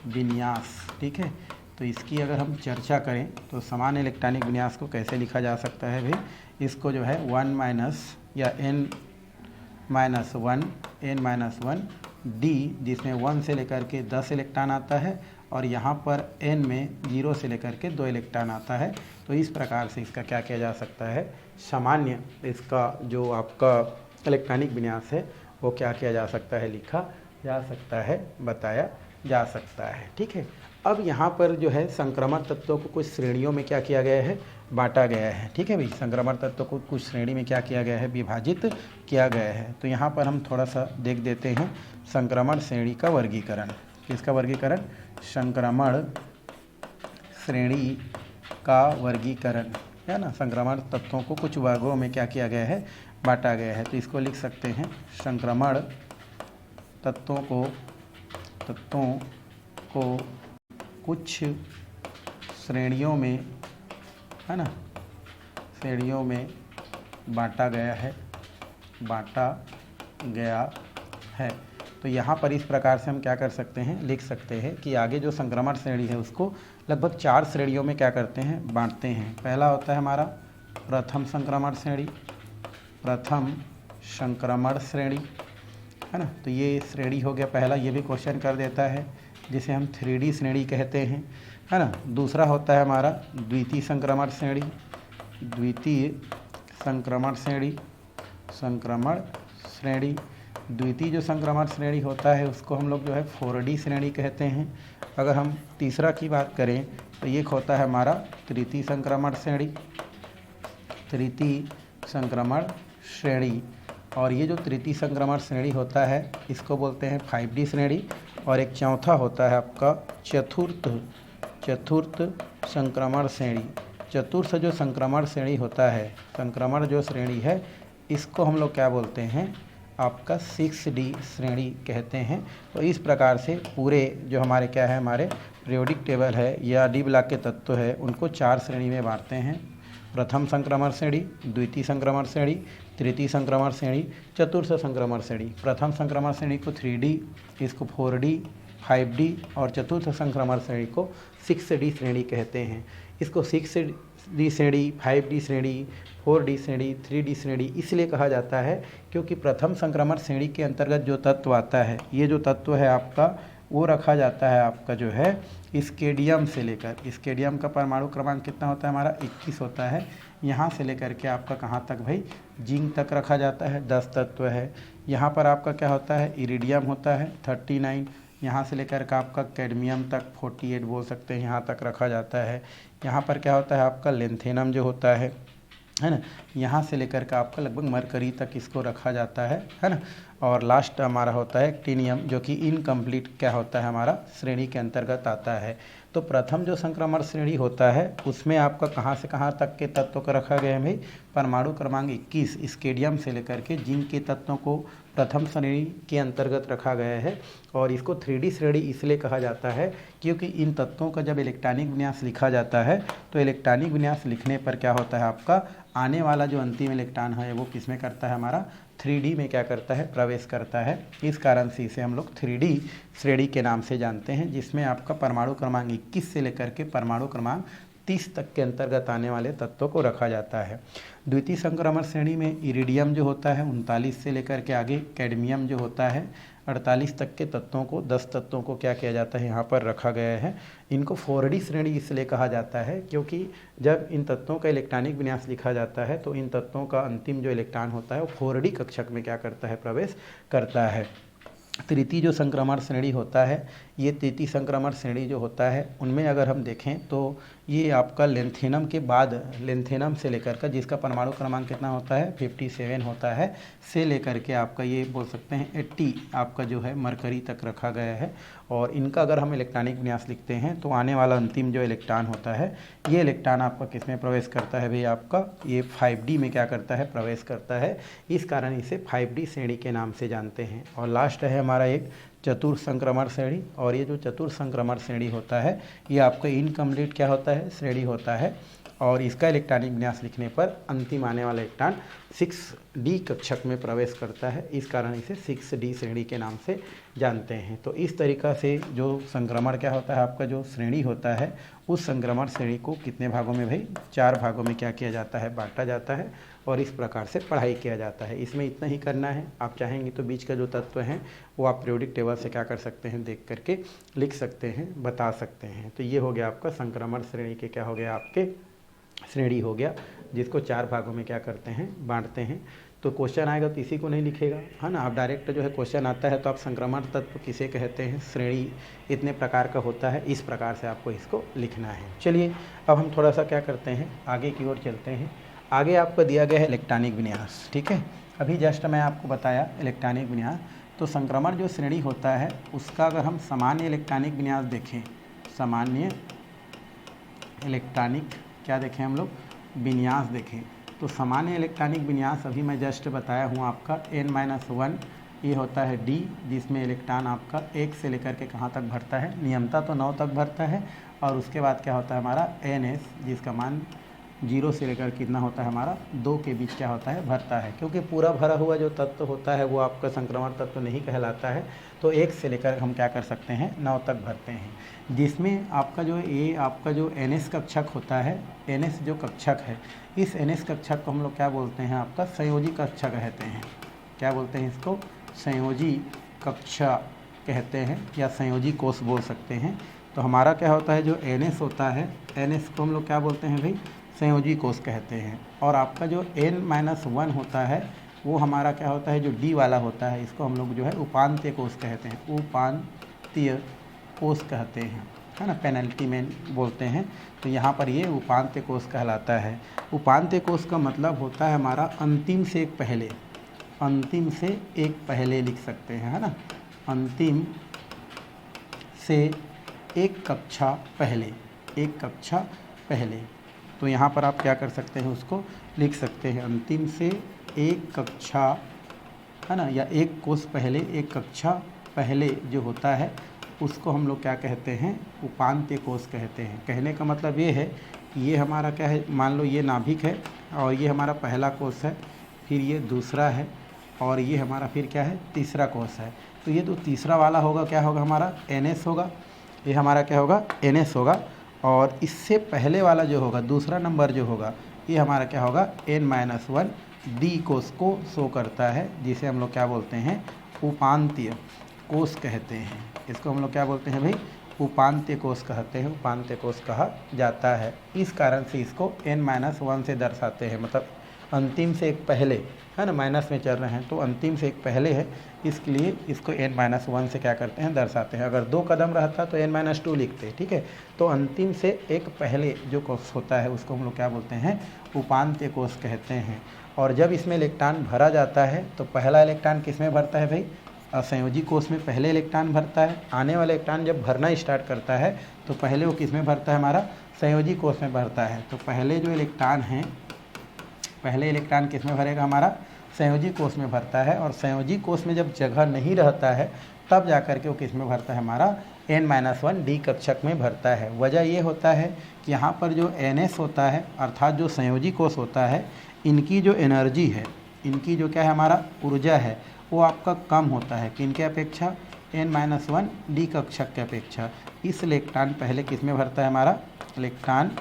विन्यास। ठीक है। तो इसकी अगर हम चर्चा करें तो सामान्य इलेक्ट्रॉनिक विन्यास को कैसे लिखा जा सकता है भाई, इसको जो है 1 माइनस या n माइनस 1 डी, जिसमें 1 से लेकर के 10 इलेक्ट्रॉन आता है और यहाँ पर n में 0 से लेकर के 2 इलेक्ट्रॉन आता है। तो इस प्रकार से इसका क्या किया जा सकता है, सामान्य इसका जो आपका इलेक्ट्रॉनिक विन्यास है वो क्या किया जा सकता है, लिखा जा सकता है, बताया जा सकता है। ठीक है। अब यहाँ पर जो है संक्रमण तत्वों को कुछ श्रेणियों में क्या किया गया है, बांटा गया है। ठीक है भाई, संक्रमण तत्वों को कुछ श्रेणी में क्या किया गया है, विभाजित किया गया है। तो यहाँ पर हम थोड़ा सा देख देते हैं संक्रमण श्रेणी का वर्गीकरण। किसका वर्गीकरण, संक्रमण श्रेणी का वर्गीकरण, है ना। संक्रमण तत्वों को कुछ वर्गों में क्या किया गया है, बांटा गया है। तो इसको लिख सकते हैं, संक्रमण तत्वों को कुछ श्रेणियों में, है ना, श्रेणियों में बांटा गया है। तो यहाँ पर इस प्रकार से हम क्या कर सकते हैं, लिख सकते हैं कि आगे जो संक्रमण श्रेणी है उसको लगभग 4 श्रेणियों में क्या करते हैं, बांटते हैं। पहला होता है हमारा प्रथम संक्रमण श्रेणी, प्रथम संक्रमण श्रेणी, है ना। तो ये श्रेणी हो गया पहला, ये भी क्वेश्चन कर देता है, जिसे हम 3D श्रेणी कहते हैं, है ना। दूसरा होता है हमारा द्वितीय संक्रमण श्रेणी, द्वितीय संक्रमण श्रेणी। द्वितीय जो संक्रमण श्रेणी होता है उसको हम लोग जो है 4D श्रेणी कहते हैं। अगर हम तीसरा की बात करें तो ये होता है हमारा तृतीय संक्रमण श्रेणी, तृतीय संक्रमण श्रेणी। और ये जो तृतीय संक्रमण श्रेणी होता है इसको बोलते हैं 5D श्रेणी। और एक चौथा होता है आपका चतुर्थ संक्रमण श्रेणी। चतुर्थ जो संक्रमण श्रेणी होता है, संक्रमण जो श्रेणी है, इसको हम लोग क्या बोलते हैं, आपका 6D श्रेणी कहते हैं। तो इस प्रकार से पूरे जो हमारे क्या है, हमारे पीरियोडिक टेबल है या डी ब्लॉक के तत्व है उनको 4 श्रेणी में बांटते हैं। प्रथम संक्रमण श्रेणी, द्वितीय संक्रमण श्रेणी, तृतीय संक्रमण श्रेणी, चतुर्थ संक्रमण श्रेणी। प्रथम संक्रमण श्रेणी को 3D, इसको 4D, 5D और चतुर्थ संक्रमण श्रेणी को 6D श्रेणी कहते हैं। इसको 6D श्रेणी, 5D श्रेणी, 4D श्रेणी, 3D श्रेणी इसलिए कहा जाता है क्योंकि प्रथम संक्रमण श्रेणी के अंतर्गत जो तत्व आता है, ये जो तत्व है आपका वो रखा जाता है आपका जो है स्केडियम से लेकर, स्केडियम का परमाणु क्रमांक कितना होता है हमारा 21 होता है। यहाँ से लेकर के आपका कहाँ तक भाई, जिंक तक रखा जाता है, 10 तत्व है। यहाँ पर आपका क्या होता है, इरिडियम होता है 39, यहाँ से लेकर के आपका कैडमियम तक 48 बोल सकते हैं, यहाँ तक रखा जाता है। यहाँ पर क्या होता है आपका लेंथेनम जो होता है है ना। यहाँ से लेकर के आपका लगभग मरकरी तक इसको रखा जाता है ना। और लास्ट हमारा होता है एक्टिनियम, जो कि इनकम्प्लीट क्या होता है हमारा श्रेणी के अंतर्गत आता है। तो प्रथम जो संक्रमण श्रेणी होता है उसमें आपका कहाँ से कहाँ तक के तत्वों को रखा गया है भाई, परमाणु क्रमांक 21 स्केडियम से लेकर के जिंक के तत्वों को प्रथम श्रेणी के अंतर्गत रखा गया है। और इसको 3D श्रेणी इसलिए कहा जाता है क्योंकि इन तत्वों का जब इलेक्ट्रॉनिक विन्यास लिखा जाता है तो इलेक्ट्रॉनिक विन्यास लिखने पर क्या होता है आपका आने वाला जो अंतिम इलेक्ट्रॉन है वो किस में करता है हमारा 3D में क्या करता है प्रवेश करता है। इस कारण से इसे हम लोग 3D श्रेणी के नाम से जानते हैं, जिसमें आपका परमाणु क्रमांक 21 से लेकर के परमाणु क्रमांक 30 तक के अंतर्गत आने वाले तत्वों को रखा जाता है। द्वितीय संक्रमण श्रेणी में इरिडियम जो होता है 39 से लेकर के आगे कैडमियम जो होता है 48 तक के तत्वों को 10 तत्वों को क्या किया जाता है यहाँ पर रखा गया है। इनको 4D श्रेणी इसलिए कहा जाता है क्योंकि जब इन तत्वों का इलेक्ट्रॉनिक विन्यास लिखा जाता है तो इन तत्वों का अंतिम जो इलेक्ट्रॉन होता है वो 4D कक्षक में क्या करता है प्रवेश करता है। तृतीय जो संक्रमण श्रेणी होता है, ये तृतीय संक्रमण श्रेणी जो होता है उनमें अगर हम देखें तो ये आपका लेंथेनम के बाद लेंथेनम से लेकर का जिसका परमाणु क्रमांक कितना होता है 57 होता है से लेकर के आपका ये बोल सकते हैं 80 आपका जो है मरकरी तक रखा गया है। और इनका अगर हम इलेक्ट्रॉनिक विन्यास लिखते हैं तो आने वाला अंतिम जो इलेक्ट्रॉन होता है ये इलेक्ट्रॉन आपका किस में प्रवेश करता है भाई, आपका ये 5D में क्या करता है प्रवेश करता है। इस कारण इसे 5D श्रेणी के नाम से जानते हैं। और लास्ट है हमारा एक चतुर्थ संक्रमण श्रेणी। और ये जो चतुर्थ संक्रमण श्रेणी होता है ये आपका इनकम्प्लीट क्या होता है श्रेणी होता है। और इसका इलेक्ट्रॉनिक विन्यास लिखने पर अंतिम आने वाला इलेक्ट्रॉन 6D कक्षक में प्रवेश करता है। इस कारण इसे 6D श्रेणी के नाम से जानते हैं। तो इस तरीक़ा से जो संक्रमण क्या होता है आपका जो श्रेणी होता है उस संक्रमण श्रेणी को कितने भागों में भाई 4 भागों में क्या किया जाता है बांटा जाता है और इस प्रकार से पढ़ाई किया जाता है। इसमें इतना ही करना है। आप चाहेंगे तो बीच का जो तत्व हैं वो आप पीरियोडिक टेबल से क्या कर सकते हैं देख करके लिख सकते हैं बता सकते हैं। तो ये हो गया आपका संक्रमण श्रेणी के क्या हो गया आपके श्रेणी हो गया, जिसको 4 भागों में क्या करते हैं बांटते हैं। तो क्वेश्चन आएगा तो इसी को नहीं लिखेगा है ना, आप डायरेक्ट जो है क्वेश्चन आता है तो आप संक्रमण तत्व किसे कहते हैं, श्रेणी इतने प्रकार का होता है, इस प्रकार से आपको इसको लिखना है। चलिए अब हम थोड़ा सा क्या करते हैं आगे की ओर चलते हैं। आगे आपको दिया गया है इलेक्ट्रॉनिक विन्यास, ठीक है। अभी जस्ट मैं आपको बताया इलेक्ट्रॉनिक विन्यास। तो संक्रमण जो श्रेणी होता है उसका अगर हम सामान्य इलेक्ट्रॉनिक विन्यास देखें, सामान्य इलेक्ट्रॉनिक क्या देखें हम लोग विन्यास देखें, तो सामान्य इलेक्ट्रॉनिक विन्यास अभी मैं जस्ट बताया हूँ आपका n-1 ये होता है D, जिसमें इलेक्ट्रॉन आपका 1 से लेकर के कहाँ तक भरता है, नियमता तो 9 तक भरता है। और उसके बाद क्या होता है हमारा NS, जिसका मान 0 से लेकर कितना होता है हमारा 2 के बीच क्या होता है भरता है। क्योंकि पूरा भरा हुआ जो तत्व होता है वो आपका संक्रमण तत्व नहीं कहलाता है, तो 1 से लेकर हम क्या कर सकते हैं 9 तक भरते हैं। जिसमें आपका जो ये आपका जो NS कक्षक होता है, NS जो कक्षक है, इस NS कक्षक को हम लोग क्या बोलते हैं आपका संयोजी कक्षक कहते हैं। क्या बोलते हैं इसको, संयोजी कक्षा कहते हैं या संयोजी कोष बोल सकते हैं। तो हमारा क्या होता है जो NS होता है, NS को हम लोग क्या बोलते हैं भाई संयोजी कोष कहते हैं। और आपका जो n-1 होता है वो हमारा क्या होता है जो D वाला होता है, इसको हम लोग जो है उपांत्य कोष कहते हैं, उपांत्य कोष कहते हैं, है ना, पेनल्टी में बोलते हैं। तो यहाँ पर ये उपांत्य कोष कहलाता है। उपांत्य कोष का मतलब होता है हमारा अंतिम से एक पहले, अंतिम से एक पहले लिख सकते हैं, है ना, अंतिम से एक कक्षा पहले, एक कक्षा पहले। तो यहाँ पर आप क्या कर सकते हैं उसको लिख सकते हैं अंतिम से एक कक्षा, है ना, या एक कोष पहले, एक कक्षा पहले जो होता है उसको हम लोग क्या कहते हैं उपांत्य कोष कहते हैं। कहने का मतलब ये है कि ये हमारा क्या है, मान लो ये नाभिक है और ये हमारा पहला कोष है, फिर ये दूसरा है और ये हमारा फिर क्या है तीसरा कोष है। तो ये जो तीसरा वाला होगा क्या होगा हमारा NS होगा, ये हमारा क्या होगा NS होगा। और इससे पहले वाला जो होगा दूसरा नंबर जो होगा ये हमारा क्या होगा n-1 D कोष को शो करता है, जिसे हम लोग क्या बोलते हैं उपांत्य कोष कहते हैं। इसको हम लोग क्या बोलते हैं भाई उपांत्य कोष कहते हैं, उपांत्य कोष कहा जाता है। इस कारण से इसको n-1 से दर्शाते हैं, मतलब अंतिम से एक पहले है ना, माइनस में चल रहे हैं तो अंतिम से एक पहले है, इसलिए इसको n-1 से क्या करते हैं, दर्शाते हैं। अगर 2 कदम रहता तो n-2 लिखते, ठीक है। तो अंतिम से एक पहले जो कोष होता है उसको हम लोग क्या बोलते हैं, उपांत्य कोष कहते हैं। और जब इसमें इलेक्ट्रॉन भरा जाता है तो पहला इलेक्ट्रॉन किस में भरता है भाई, संयोजी कोष में पहले इलेक्ट्रॉन भरता है। आने वाला इलेक्ट्रॉन जब भरना स्टार्ट करता है तो पहले वो किस में भरता है, हमारा संयोजी कोष में भरता है। तो पहले जो इलेक्ट्रॉन हैं, पहले इलेक्ट्रॉन किस में भरेगा, हमारा संयोजी कोष में भरता है। और संयोजी कोष में जब जगह नहीं रहता है तब जाकर के वो किस में भरता है, हमारा n-1 डी कक्षक में भरता है। वजह ये होता है कि यहाँ पर जो ns होता है अर्थात जो संयोजी कोष होता है, इनकी जो एनर्जी है, इनकी जो क्या है, हमारा ऊर्जा है, वो आपका कम होता है किनके अपेक्षा, n-1 डी कक्षक के अपेक्षा। इस इलेक्ट्रॉन पहले किस में भरता है, हमारा इलेक्ट्रॉन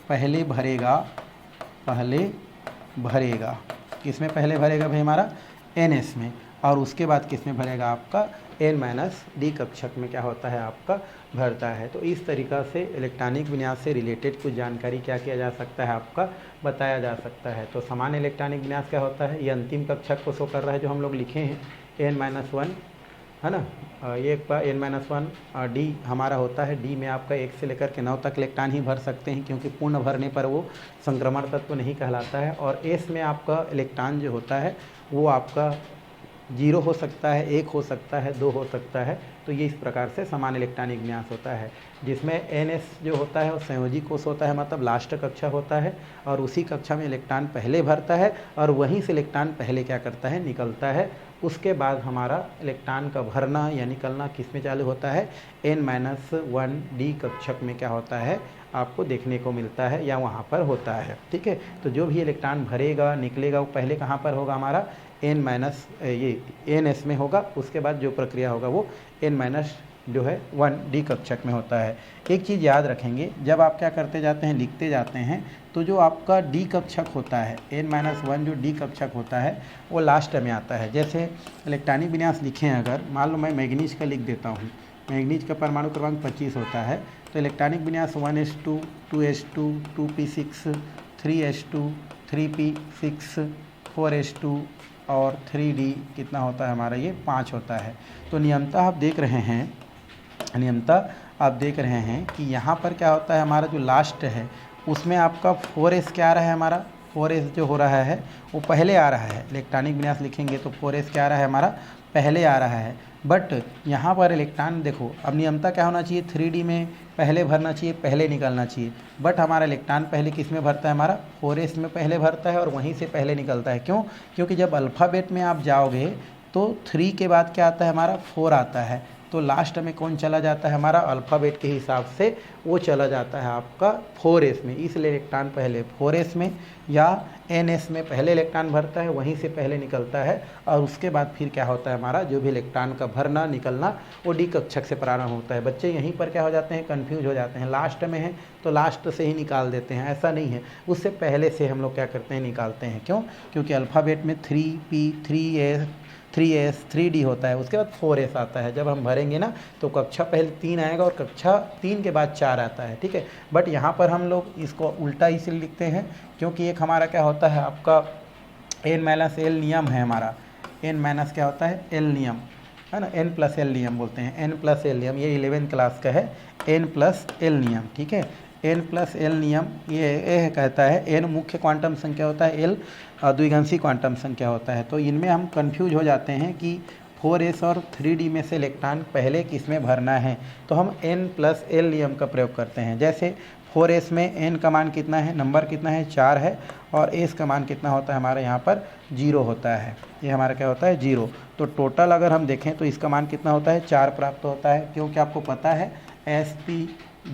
पहले भरेगा किस में पहले भरेगा भाई, हमारा ns में। और उसके बाद किस में भरेगा, आपका n-d कक्षक में क्या होता है, आपका भरता है। तो इस तरीक़ा से इलेक्ट्रॉनिक विन्यास से रिलेटेड कुछ जानकारी क्या किया जा सकता है, आपका बताया जा सकता है। तो सामान्य इलेक्ट्रॉनिक विन्यास क्या होता है, ये अंतिम कक्षक को शो कर रहा है जो हम लोग लिखे हैं n-1 है ना। ये एक बार n-1 डी हमारा होता है। डी में आपका 1 से लेकर के 9 तक इलेक्ट्रॉन ही भर सकते हैं, क्योंकि पूर्ण भरने पर वो संक्रमण तत्व नहीं कहलाता है। और एस में आपका इलेक्ट्रॉन जो होता है वो आपका 0 हो सकता है, 1 हो सकता है, 2 हो सकता है। तो ये इस प्रकार से सामान्य इलेक्ट्रॉनिक विन्यास होता है, जिसमें ns जो होता है वो संयोजी कोष होता है, मतलब लास्ट कक्षा होता है। और उसी कक्षा में इलेक्ट्रॉन पहले भरता है और वहीं से इलेक्ट्रॉन पहले क्या करता है, निकलता है। उसके बाद हमारा इलेक्ट्रॉन का भरना या निकलना किस में चालू होता है, n-1 डी कक्षक में क्या होता है, आपको देखने को मिलता है या वहाँ पर होता है, ठीक है। तो जो भी इलेक्ट्रॉन भरेगा निकलेगा वो पहले कहाँ पर होगा, हमारा ns में होगा। उसके बाद जो प्रक्रिया होगा वो n-1 डी कक्षक में होता है। एक चीज़ याद रखेंगे, जब आप क्या करते जाते हैं, लिखते जाते हैं, तो जो आपका डी कक्षक होता है n-1 जो डी कक्षक होता है वो लास्ट में आता है। जैसे इलेक्ट्रॉनिक विन्यास लिखें, अगर मान लो मैं मैग्नीज का लिख देता हूँ, मैग्नीज का परमाणु क्रमांक 25 होता है, तो इलेक्ट्रॉनिक विन्यास 1s2 2s2 2p6 3s2 3p6 4s2 और 3d कितना होता है, हमारा ये 5 होता है। तो नियमतः आप देख रहे हैं कि यहाँ पर क्या होता है, हमारा जो लास्ट है उसमें आपका 4s क्या आ रहा है, हमारा 4s जो हो रहा है वो पहले आ रहा है। इलेक्ट्रॉनिक विन्यास लिखेंगे तो 4s क्या आ रहा है, हमारा पहले आ रहा है। बट यहाँ पर इलेक्ट्रॉन देखो, अब नियमता क्या होना चाहिए, 3d में पहले भरना चाहिए, पहले निकलना चाहिए। बट हमारा इलेक्ट्रॉन पहले किस में भरता है, हमारा 4s में पहले भरता है और वहीं से पहले निकलता है। क्यों? क्योंकि जब अल्फ़ाबेट में आप जाओगे तो 3 के बाद क्या आता है, हमारा 4 आता है। तो लास्ट में कौन चला जाता है, हमारा अल्फ़ाबेट के हिसाब से वो चला जाता है आपका 4s में। इसलिए इलेक्ट्रॉन पहले 4s में या ns में पहले इलेक्ट्रॉन भरता है, वहीं से पहले निकलता है। और उसके बाद फिर क्या होता है, हमारा जो भी इलेक्ट्रॉन का भरना निकलना वो डी कक्षक से प्रारंभ होता है। बच्चे यहीं पर क्या हो जाते हैं, कन्फ्यूज हो जाते हैं, लास्ट में है तो लास्ट से ही निकाल देते हैं। ऐसा नहीं है, उससे पहले से हम लोग क्या करते हैं, निकालते हैं। क्यों? क्योंकि अल्फ़ाबेट में 3p 3s 3d होता है, उसके बाद 4s आता है। जब हम भरेंगे ना तो कक्षा पहले 3 आएगा और कक्षा 3 के बाद 4 आता है, ठीक है। बट यहाँ पर हम लोग इसको उल्टा इसलिए लिखते हैं क्योंकि एक हमारा क्या होता है, आपका n-l नियम है, हमारा n- क्या होता है, l नियम है ना, n+l नियम बोलते हैं। n+l नियम ये 11th क्लास का है, n+l नियम, ठीक है। n+l नियम ये कहता है n मुख्य क्वांटम संख्या होता है, l द्विघांसी क्वांटम संख्या होता है। तो इनमें हम कंफ्यूज हो जाते हैं कि 4s और 3d में से इलेक्ट्रॉन पहले किस में भरना है, तो हम n+l नियम का प्रयोग करते हैं। जैसे 4s में n का मान कितना है, नंबर कितना है, 4 है, और s का मान कितना होता है, हमारे यहाँ पर 0 होता है। ये हमारा क्या होता है, 0। तो टोटल अगर हम देखें तो इसका मान कितना होता है, 4 प्राप्त होता है। क्योंकि आपको पता है sp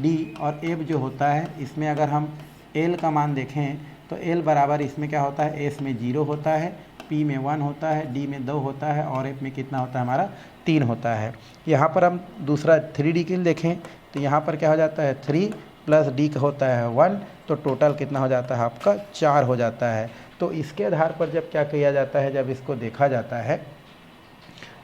d और f जो होता है, इसमें अगर हम l का मान देखें तो l बराबर इसमें क्या होता है, s में 0 होता है, p में 1 होता है, d में 2 होता है और f में कितना होता है, हमारा 3 होता है। यहाँ पर हम दूसरा 3d के लिए देखें तो यहाँ पर क्या हो जाता है, 3 प्लस d का होता है 1, तो टोटल कितना हो जाता है, आपका 4 हो जाता है। तो इसके आधार पर जब क्या किया जाता है, जब इसको देखा जाता है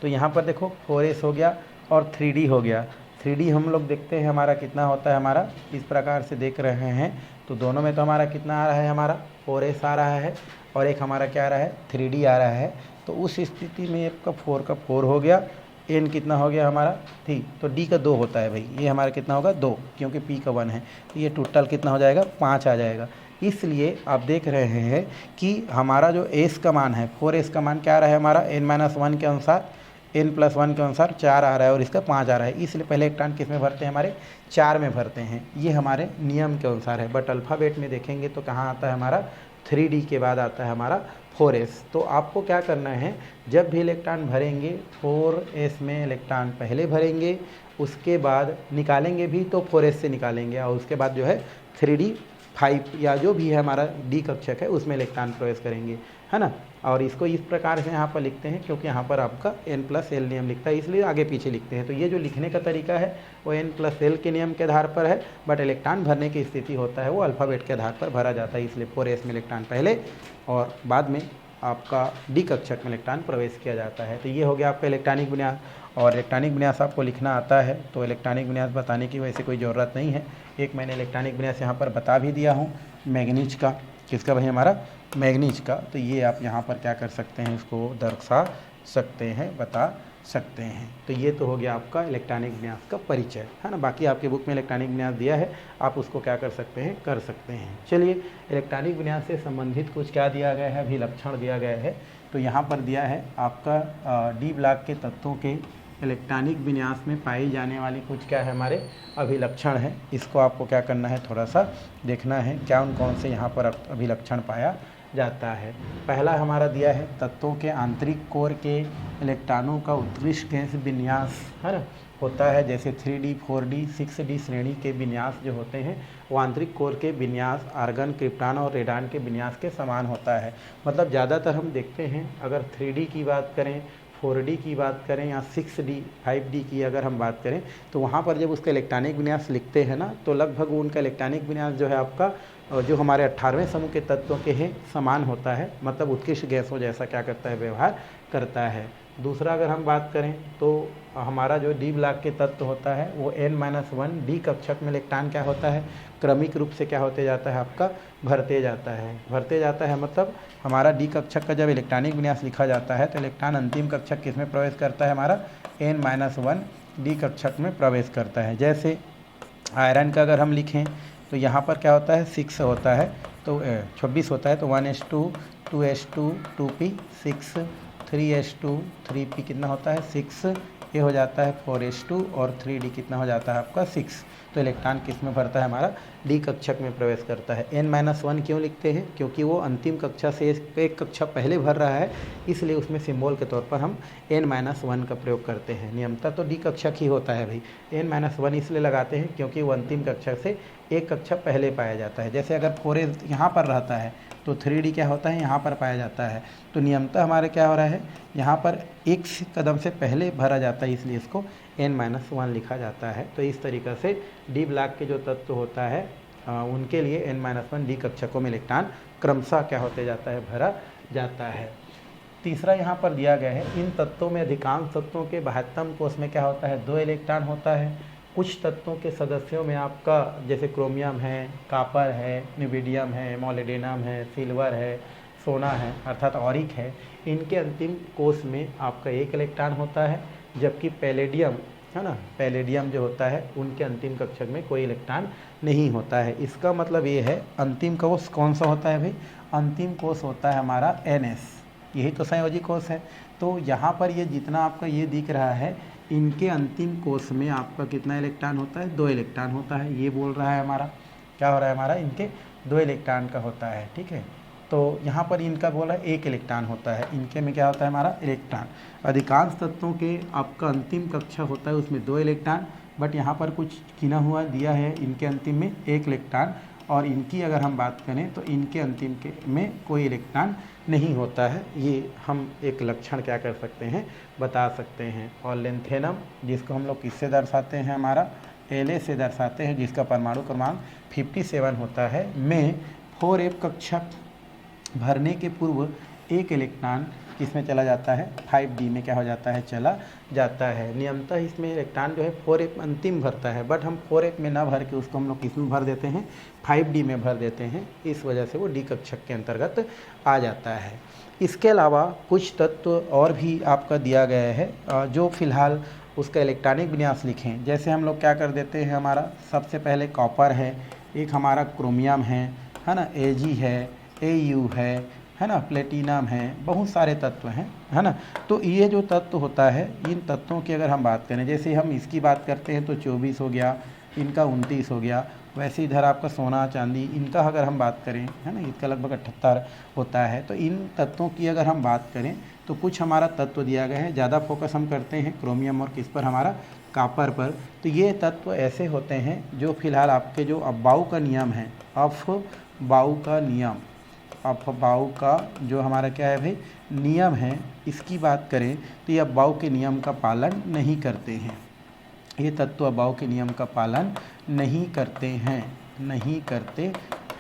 तो यहाँ पर देखो 4s हो गया और 3d हो गया। 3D हम लोग देखते हैं हमारा कितना होता है, हमारा इस प्रकार से देख रहे हैं तो दोनों में तो हमारा कितना आ रहा है, हमारा 4s आ रहा है और एक हमारा क्या आ रहा है 3D आ रहा है। तो उस स्थिति में एक का 4 हो गया, n कितना हो गया हमारा 3, तो d का 2 होता है भाई, ये हमारा कितना होगा 2 क्योंकि p का 1 है, तो ये टोटल कितना हो जाएगा 5 आ जाएगा। इसलिए आप देख रहे हैं कि हमारा जो s का मान है 4s का मान क्या आ रहा है हमारा n-1 के अनुसार, n+1 के अनुसार 4 आ रहा है और इसका 5 आ रहा है, इसलिए पहले इलेक्ट्रॉन किस में भरते हैं, हमारे 4 में भरते हैं, ये हमारे नियम के अनुसार है। बट अल्फ़ाबेट में देखेंगे तो कहाँ आता है हमारा 3D के बाद आता है हमारा 4s। तो आपको क्या करना है, जब भी इलेक्ट्रॉन भरेंगे 4s में इलेक्ट्रॉन पहले भरेंगे, उसके बाद निकालेंगे भी तो 4s से निकालेंगे और उसके बाद जो है 3D 5 या जो भी है हमारा डी कक्षक है उसमें इलेक्ट्रॉन प्रवेश करेंगे, है ना। और इसको इस प्रकार से यहाँ पर लिखते हैं क्योंकि यहाँ पर आपका n+l नियम लिखता है, इसलिए आगे पीछे लिखते हैं। तो ये जो लिखने का तरीका है वो n+l के नियम के आधार पर है, बट इलेक्ट्रॉन भरने की स्थिति होता है वो अल्फ़ाबेट के आधार पर भरा जाता है, इसलिए 4s में इलेक्ट्रॉन पहले और बाद में आपका डी कक्षक में इलेक्ट्रॉन प्रवेश किया जाता है। तो ये हो गया आपका इलेक्ट्रॉनिक विन्यास। और इलेक्ट्रॉनिक विन्यास आपको लिखना आता है तो इलेक्ट्रॉनिक विन्यास बताने की वैसे कोई ज़रूरत नहीं है, एक मैंने इलेक्ट्रॉनिक विन्यास यहाँ पर बता भी दिया हूँ मैग्नीज का, किसका भाई हमारा मैग्नीज का। तो ये आप यहाँ पर क्या कर सकते हैं, इसको दर्शा सकते हैं, बता सकते हैं। तो ये तो हो गया आपका इलेक्ट्रॉनिक विन्यास का परिचय, है ना। बाकी आपके बुक में इलेक्ट्रॉनिक विन्यास दिया है, आप उसको क्या कर सकते हैं, कर सकते हैं। चलिए इलेक्ट्रॉनिक विन्यास से संबंधित कुछ क्या दिया गया है, अभिलक्षण दिया गया है। तो यहाँ पर दिया है आपका डी ब्लॉक के तत्वों के इलेक्ट्रॉनिक विन्यास में पाई जाने वाली कुछ क्या है हमारे अभिलक्षण है। इसको आपको क्या करना है, थोड़ा सा देखना है क्या कौन से यहाँ पर अभिलक्षण पाया जाता है। पहला हमारा दिया है तत्वों के आंतरिक कोर के इलेक्ट्रॉनों का उत्कृष्ट गैस विन्यास, है ना, होता है। जैसे 3D 4D 6D श्रेणी के विन्यास जो होते हैं वो आंतरिक कोर के विन्यास आर्गन, क्रिप्टॉन और रेडॉन के विन्यास के समान होता है। मतलब ज़्यादातर हम देखते हैं अगर 3D की बात करें, 4D की बात करें या 6D 5D की अगर हम बात करें तो वहाँ पर जब उसका इलेक्ट्रॉनिक विन्यास लिखते हैं ना तो लगभग उनका इलेक्ट्रॉनिक विन्यास जो है आपका जो हमारे 18वें समूह के तत्वों के हैं समान होता है, मतलब उत्कृष्ट गैसों जैसा क्या करता है, व्यवहार करता है। दूसरा अगर हम बात करें तो हमारा जो डी ब्लॉक के तत्व होता है वो n-1 डी कक्षक में इलेक्ट्रॉन क्या होता है, क्रमिक रूप से क्या होते जाता है, आपका भरते जाता है। मतलब हमारा डी कक्षक का जब इलेक्ट्रॉनिक विन्यास लिखा जाता है तो इलेक्ट्रॉन अंतिम कक्षक किस में प्रवेश करता है, हमारा n-1 डी कक्षक में प्रवेश करता है। जैसे आयरन का अगर हम लिखें तो यहाँ पर क्या होता है 6 होता है तो 26 होता है, तो 1s2 2s2 2p 6 3s2 3p कितना होता है 6, ये हो जाता है 4s2 और 3d कितना हो जाता है आपका 6। तो इलेक्ट्रॉन किस में भरता है, हमारा डी कक्षक में प्रवेश करता है। n-1 क्यों लिखते हैं, क्योंकि वो अंतिम कक्षा से एक कक्षा पहले भर रहा है, इसलिए उसमें सिंबल के तौर पर हम n-1 का प्रयोग करते हैं। नियमतः तो डी कक्षक ही होता है भाई, n-1 इसलिए लगाते हैं क्योंकि वो अंतिम कक्षा से एक कक्षा पहले पाया जाता है। जैसे अगर 4s यहाँ पर रहता है तो 3D क्या होता है, यहाँ पर पाया जाता है। तो नियमतः हमारे क्या हो रहा है, यहाँ पर एक कदम से पहले भरा जाता है, इसलिए इसको n-1 लिखा जाता है। तो इस तरीक़े से डी ब्लॉक के जो तत्व होता है उनके लिए n-1 डी कक्षकों में इलेक्ट्रॉन क्रमशः क्या होते जाता है, भरा जाता है। तीसरा यहाँ पर दिया गया है, इन तत्वों में अधिकांश तत्वों के 72 कोष में क्या होता है, 2 इलेक्ट्रॉन होता है। कुछ तत्वों के सदस्यों में आपका जैसे क्रोमियम है, कापर है, निबिडियम है, मोलिब्डेनम है, सिल्वर है, सोना है अर्थात ऑरिक है, इनके अंतिम कोष में आपका 1 इलेक्ट्रॉन होता है। जबकि पैलेडियम है ना, पैलेडियम जो होता है उनके अंतिम कक्षक में कोई इलेक्ट्रॉन नहीं होता है। इसका मतलब ये है अंतिम कोष कौन सा होता है भाई, अंतिम कोष होता है हमारा NS, यही तो संयोजी कोष है। तो यहाँ पर ये जितना आपका ये दिख रहा है इनके अंतिम कोष में आपका कितना इलेक्ट्रॉन होता है, 2 इलेक्ट्रॉन होता है। ये बोल रहा है हमारा क्या हो रहा है, हमारा इनके 2 इलेक्ट्रॉन का होता है, ठीक है। तो यहाँ पर इनका बोला 1 इलेक्ट्रॉन होता है, इनके में क्या होता है हमारा इलेक्ट्रॉन। अधिकांश तत्वों के आपका अंतिम कक्षा होता है उसमें 2 इलेक्ट्रॉन, बट यहाँ पर कुछ गिना हुआ दिया है इनके अंतिम में 1 इलेक्ट्रॉन, और इनकी अगर हम बात करें तो इनके अंतिम के में कोई इलेक्ट्रॉन नहीं होता है। ये हम एक लक्षण क्या कर सकते हैं, बता सकते हैं। और लेंथेनम जिसको हम लोग किससे दर्शाते हैं, हमारा La से दर्शाते हैं, जिसका परमाणु क्रमांक 57 होता है, में 4f कक्षक भरने के पूर्व 1 इलेक्ट्रॉन किस में चला जाता है, 5D में क्या हो जाता है, चला जाता है। नियमतः इसमें इलेक्ट्रॉन जो है 4f अंतिम भरता है, बट हम 4f में ना भर के उसको हम लोग किस में भर देते हैं, 5D में भर देते हैं। इस वजह से वो डी कक्षक के अंतर्गत आ जाता है। इसके अलावा कुछ तत्व और भी आपका दिया गया है जो फिलहाल उसका इलेक्ट्रॉनिक विन्यास लिखें। जैसे हम लोग क्या कर देते हैं, हमारा सबसे पहले कॉपर है, एक हमारा क्रोमियम है ना, Ag है, Au है ना, प्लेटिनम है, बहुत सारे तत्व हैं, है ना। तो ये जो तत्व होता है, इन तत्वों की अगर हम बात करें, जैसे हम इसकी बात करते हैं तो 24 हो गया, इनका 29 हो गया। वैसे इधर आपका सोना चांदी, इनका अगर हम बात करें, है ना, इसका लगभग 78 होता है। तो इन तत्वों की अगर हम बात करें तो कुछ हमारा तत्व दिया गया है। ज़्यादा फोकस हम करते हैं क्रोमियम और किस पर, हमारा कॉपर पर। तो ये तत्व ऐसे होते हैं जो फिलहाल आपके जो अफबाऊ का नियम है, अफबाऊ का नियम, अफबाऊ का जो हमारा क्या है भाई नियम है, इसकी बात करें तो ये अफबाऊ के नियम का पालन नहीं करते हैं। ये तत्व अफबाऊ के नियम का पालन नहीं करते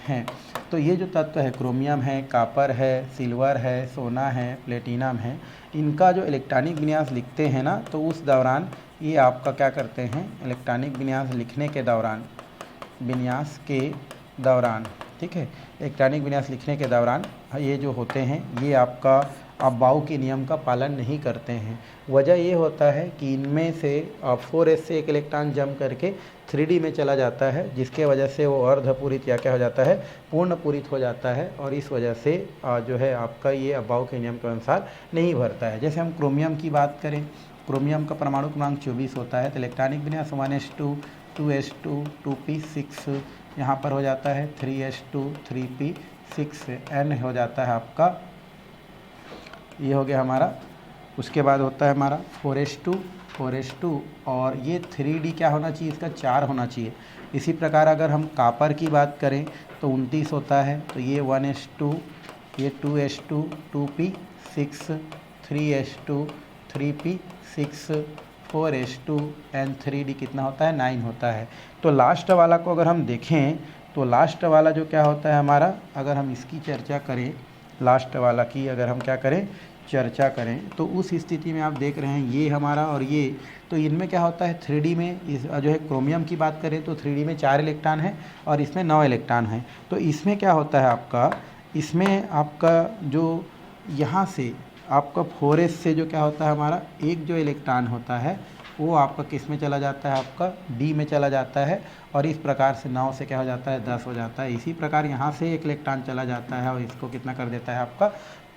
हैं। तो ये जो तत्व है, क्रोमियम है, कॉपर है, सिल्वर है, सोना है, प्लेटिनम है, इनका जो इलेक्ट्रॉनिक विन्यास लिखते हैं ना, तो उस दौरान ये आपका क्या करते हैं, इलेक्ट्रॉनिक विन्यास लिखने के दौरान, ठीक है, इलेक्ट्रॉनिक विन्यास लिखने के दौरान ये जो होते हैं, ये आपका अफबाऊ के नियम का पालन नहीं करते हैं। वजह ये होता है कि इनमें से 4s से एक इलेक्ट्रॉन जम करके 3D में चला जाता है, जिसके वजह से वो अर्धपूरित या क्या हो जाता है, पूर्ण पूरित हो जाता है, और इस वजह से जो है आपका ये अफबाऊ के नियम के अनुसार नहीं भरता है। जैसे हम क्रोमियम की बात करें, क्रोमियम का परमाणु क्रमांक 24 होता है, तो इलेक्ट्रॉनिक विन्यास 1s2 2s2 2p6 यहाँ पर हो जाता है, 3s2 3p6 n हो जाता है आपका, ये हो गया हमारा। उसके बाद होता है हमारा 4s2 और ये 3D क्या होना चाहिए, इसका 4 होना चाहिए। इसी प्रकार अगर हम कॉपर की बात करें तो 29 होता है, तो ये 1s2, ये 2s2 2p6 3s2 3p6 4s2 and 3D कितना होता है, 9 होता है। तो लास्ट वाला को अगर हम देखें तो लास्ट वाला जो क्या होता है हमारा, अगर हम इसकी चर्चा करें, लास्ट वाला की अगर हम क्या करें, चर्चा करें, तो उस स्थिति में आप देख रहे हैं ये हमारा और ये, तो इनमें क्या होता है 3D में, इस जो है क्रोमियम की बात करें तो 3D में 4 इलेक्ट्रॉन है और इसमें 9 इलेक्ट्रॉन है। तो इसमें क्या होता है आपका, इसमें आपका जो यहाँ से आपका 4s से जो क्या होता है हमारा, एक जो इलेक्ट्रॉन होता है वो आपका किस में चला जाता है, आपका D में चला जाता है, और इस प्रकार से 9 से क्या हो जाता है, 10 हो जाता है। इसी प्रकार यहाँ से एक इलेक्ट्रॉन चला जाता है और इसको कितना कर देता है, आपका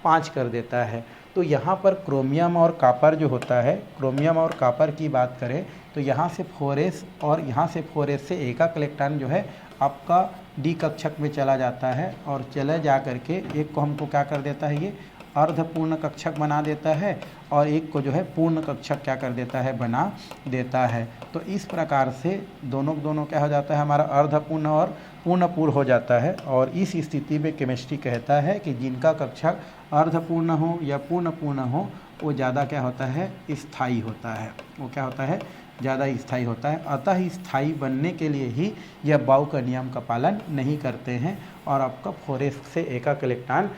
5 कर देता है। तो यहाँ पर क्रोमियम और कॉपर जो होता है, क्रोमियम और कॉपर की बात करें तो यहाँ से 4s और यहाँ से 4s से एक इलेक्ट्रॉन जो है आपका D कक्षक में चला जाता है, और चले जा करके एक को हमको क्या कर देता है, ये अर्धपूर्ण कक्षक बना देता है, और एक को जो है पूर्ण कक्षक क्या कर देता है, बना देता है। तो इस प्रकार से दोनों क्या हो जाता है, हमारा अर्धपूर्ण और पूर्णपूर्ण हो जाता है। और इस स्थिति में केमिस्ट्री कहता है कि जिनका कक्षक अर्धपूर्ण हो या पूर्ण हो, वो ज़्यादा क्या होता है, स्थायी होता है, वो क्या होता है, ज़्यादा स्थायी होता है। अतः स्थायी बनने के लिए ही यह बाउ का नियम का पालन नहीं करते हैं, और आपका 4s से एक इलेक्ट्रॉन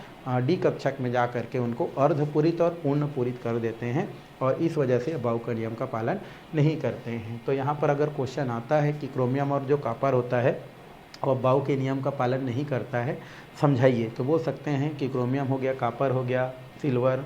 D कक्षक में जा करके उनको अर्धपूरित और पूर्ण पूरित कर देते हैं, और इस वजह से बाउ का नियम का पालन नहीं करते हैं। तो यहाँ पर अगर क्वेश्चन आता है कि क्रोमियम और जो कॉपर होता है और बाउ के नियम का पालन नहीं करता है, समझाइए, तो बोल सकते हैं कि क्रोमियम हो गया, कॉपर हो गया, सिल्वर,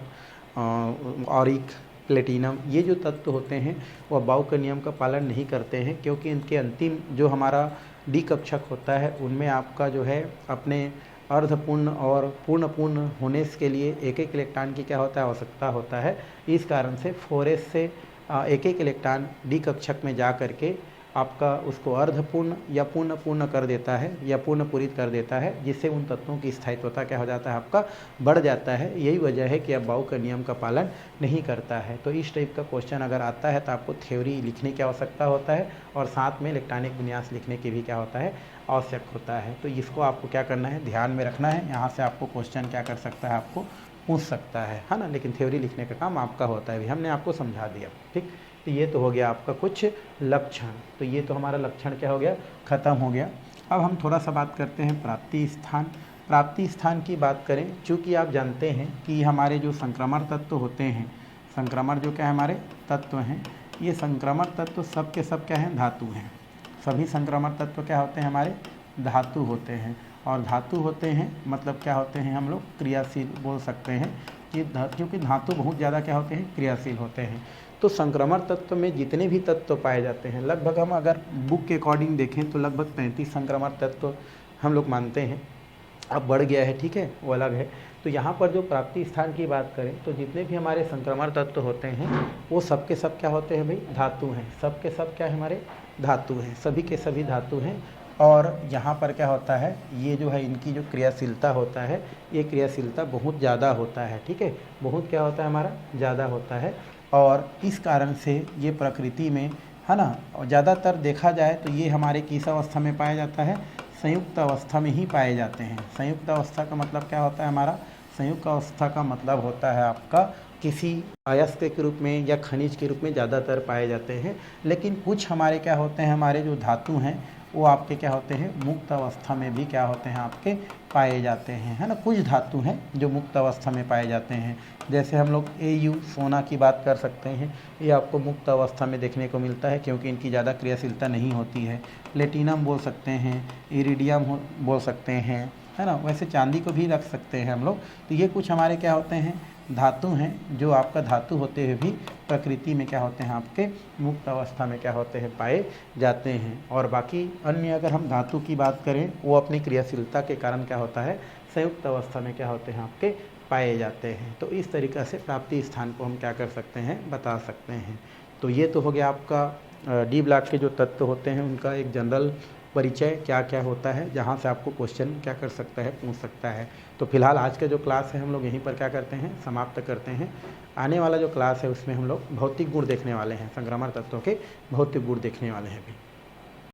ऑरिक, प्लेटिनम, ये जो तत्व होते हैं वह बाउ के नियम का पालन नहीं करते हैं, क्योंकि इनके अंतिम जो हमारा D कक्षक होता है उनमें आपका जो है अपने अर्धपूर्ण और पूर्ण होने के लिए एक इलेक्ट्रॉन की क्या होता है, आवश्यकता होता है। इस कारण से 4s से एक इलेक्ट्रॉन D कक्षक में जा करके आपका उसको अर्धपूर्ण या पूर्ण कर देता है या पूर्ण पूरित कर देता है, जिससे उन तत्वों की स्थायित्वता क्या हो जाता है, आपका बढ़ जाता है। यही वजह है कि अब बाउ का नियम का पालन नहीं करता है। तो इस टाइप का क्वेश्चन अगर आता है तो आपको थ्योरी लिखने की आवश्यकता होता है, और साथ में इलेक्ट्रॉनिक विन्यास लिखने की भी क्या होता है, आवश्यक होता है। तो इसको आपको क्या करना है, ध्यान में रखना है। यहाँ से आपको क्वेश्चन क्या कर सकता है, आपको पूछ सकता है ना, लेकिन थ्योरी लिखने का काम आपका होता है, भी हमने आपको समझा दिया। ठीक, तो ये तो हो गया आपका कुछ लक्षण। तो ये तो हमारा लक्षण क्या हो गया, ख़त्म हो गया। अब हम थोड़ा सा बात करते हैं प्राप्ति स्थान। प्राप्ति स्थान की बात करें, चूँकि आप जानते हैं कि हमारे जो संक्रमण तत्व होते हैं, संक्रमण जो क्या है हमारे तत्व हैं, ये संक्रमण तत्व सब के सब क्या हैं, धातु हैं। सभी संक्रमण तत्व क्या होते हैं, हमारे धातु होते हैं। और धातु होते हैं मतलब क्या होते हैं, हम लोग क्रियाशील बोल सकते हैं कि क्योंकि धातु बहुत ज़्यादा क्या होते हैं, क्रियाशील होते हैं। तो संक्रमण तत्व में जितने भी तत्व पाए जाते हैं, लगभग हम अगर बुक के अकॉर्डिंग देखें तो लगभग 35 संक्रमण तत्व हम लोग मानते हैं। अब बढ़ गया है, ठीक है, वो अलग है। तो यहाँ पर जो प्राप्ति स्थान की बात करें तो जितने भी हमारे संक्रमण तत्व होते हैं वो सब के सब क्या होते हैं भाई, धातु हैं। सब के सब क्या है, हमारे धातु हैं, सभी के सभी धातु हैं। और यहाँ पर क्या होता है, ये जो है इनकी जो क्रियाशीलता होता है, ये क्रियाशीलता बहुत ज़्यादा होता है, ठीक है, बहुत क्या होता है हमारा, ज़्यादा होता है। और इस कारण से ये प्रकृति में है ना, ज़्यादातर देखा जाए तो ये हमारे किस अवस्था में पाया जाता है, संयुक्त अवस्था में ही पाए जाते हैं। संयुक्त अवस्था का मतलब क्या होता है हमारा, संयुक्त अवस्था का मतलब होता है आपका किसी अयस्क के रूप में या खनिज के रूप में ज़्यादातर पाए जाते हैं। लेकिन कुछ हमारे क्या होते हैं, हमारे जो धातु हैं वो आपके क्या होते हैं, मुक्त अवस्था में भी क्या होते हैं, आपके पाए जाते हैं, है ना। कुछ धातु हैं जो मुक्त अवस्था में पाए जाते हैं, जैसे हम लोग Au सोना की बात कर सकते हैं, ये आपको मुक्त अवस्था में देखने को मिलता है क्योंकि इनकी ज़्यादा क्रियाशीलता नहीं होती है। प्लेटिनम बोल सकते हैं, इरिडियम बोल सकते हैं, है ना। वैसे चांदी को भी रख सकते हैं हम लोग। तो ये कुछ हमारे क्या होते हैं, धातु हैं जो आपका धातु होते हुए भी प्रकृति में क्या होते हैं, आपके मुक्त अवस्था में क्या होते हैं, पाए जाते हैं। और बाकी अन्य अगर हम धातु की बात करें, वो अपनी क्रियाशीलता के कारण क्या होता है, संयुक्त अवस्था में क्या होते हैं, आपके पाए जाते हैं। तो इस तरीक़ा से प्राप्ति स्थान को हम क्या कर सकते हैं, बता सकते हैं। तो ये तो हो गया आपका डी ब्लॉक के जो तत्व होते हैं उनका एक जनरल परिचय, क्या क्या होता है, जहाँ से आपको क्वेश्चन क्या कर सकता है, पूछ सकता है। तो फिलहाल आज का जो क्लास है हम लोग यहीं पर क्या करते हैं, समाप्त करते हैं। आने वाला जो क्लास है उसमें हम लोग भौतिक गुण देखने वाले हैं, संक्रमण तत्वों के भौतिक गुण देखने वाले हैं भी।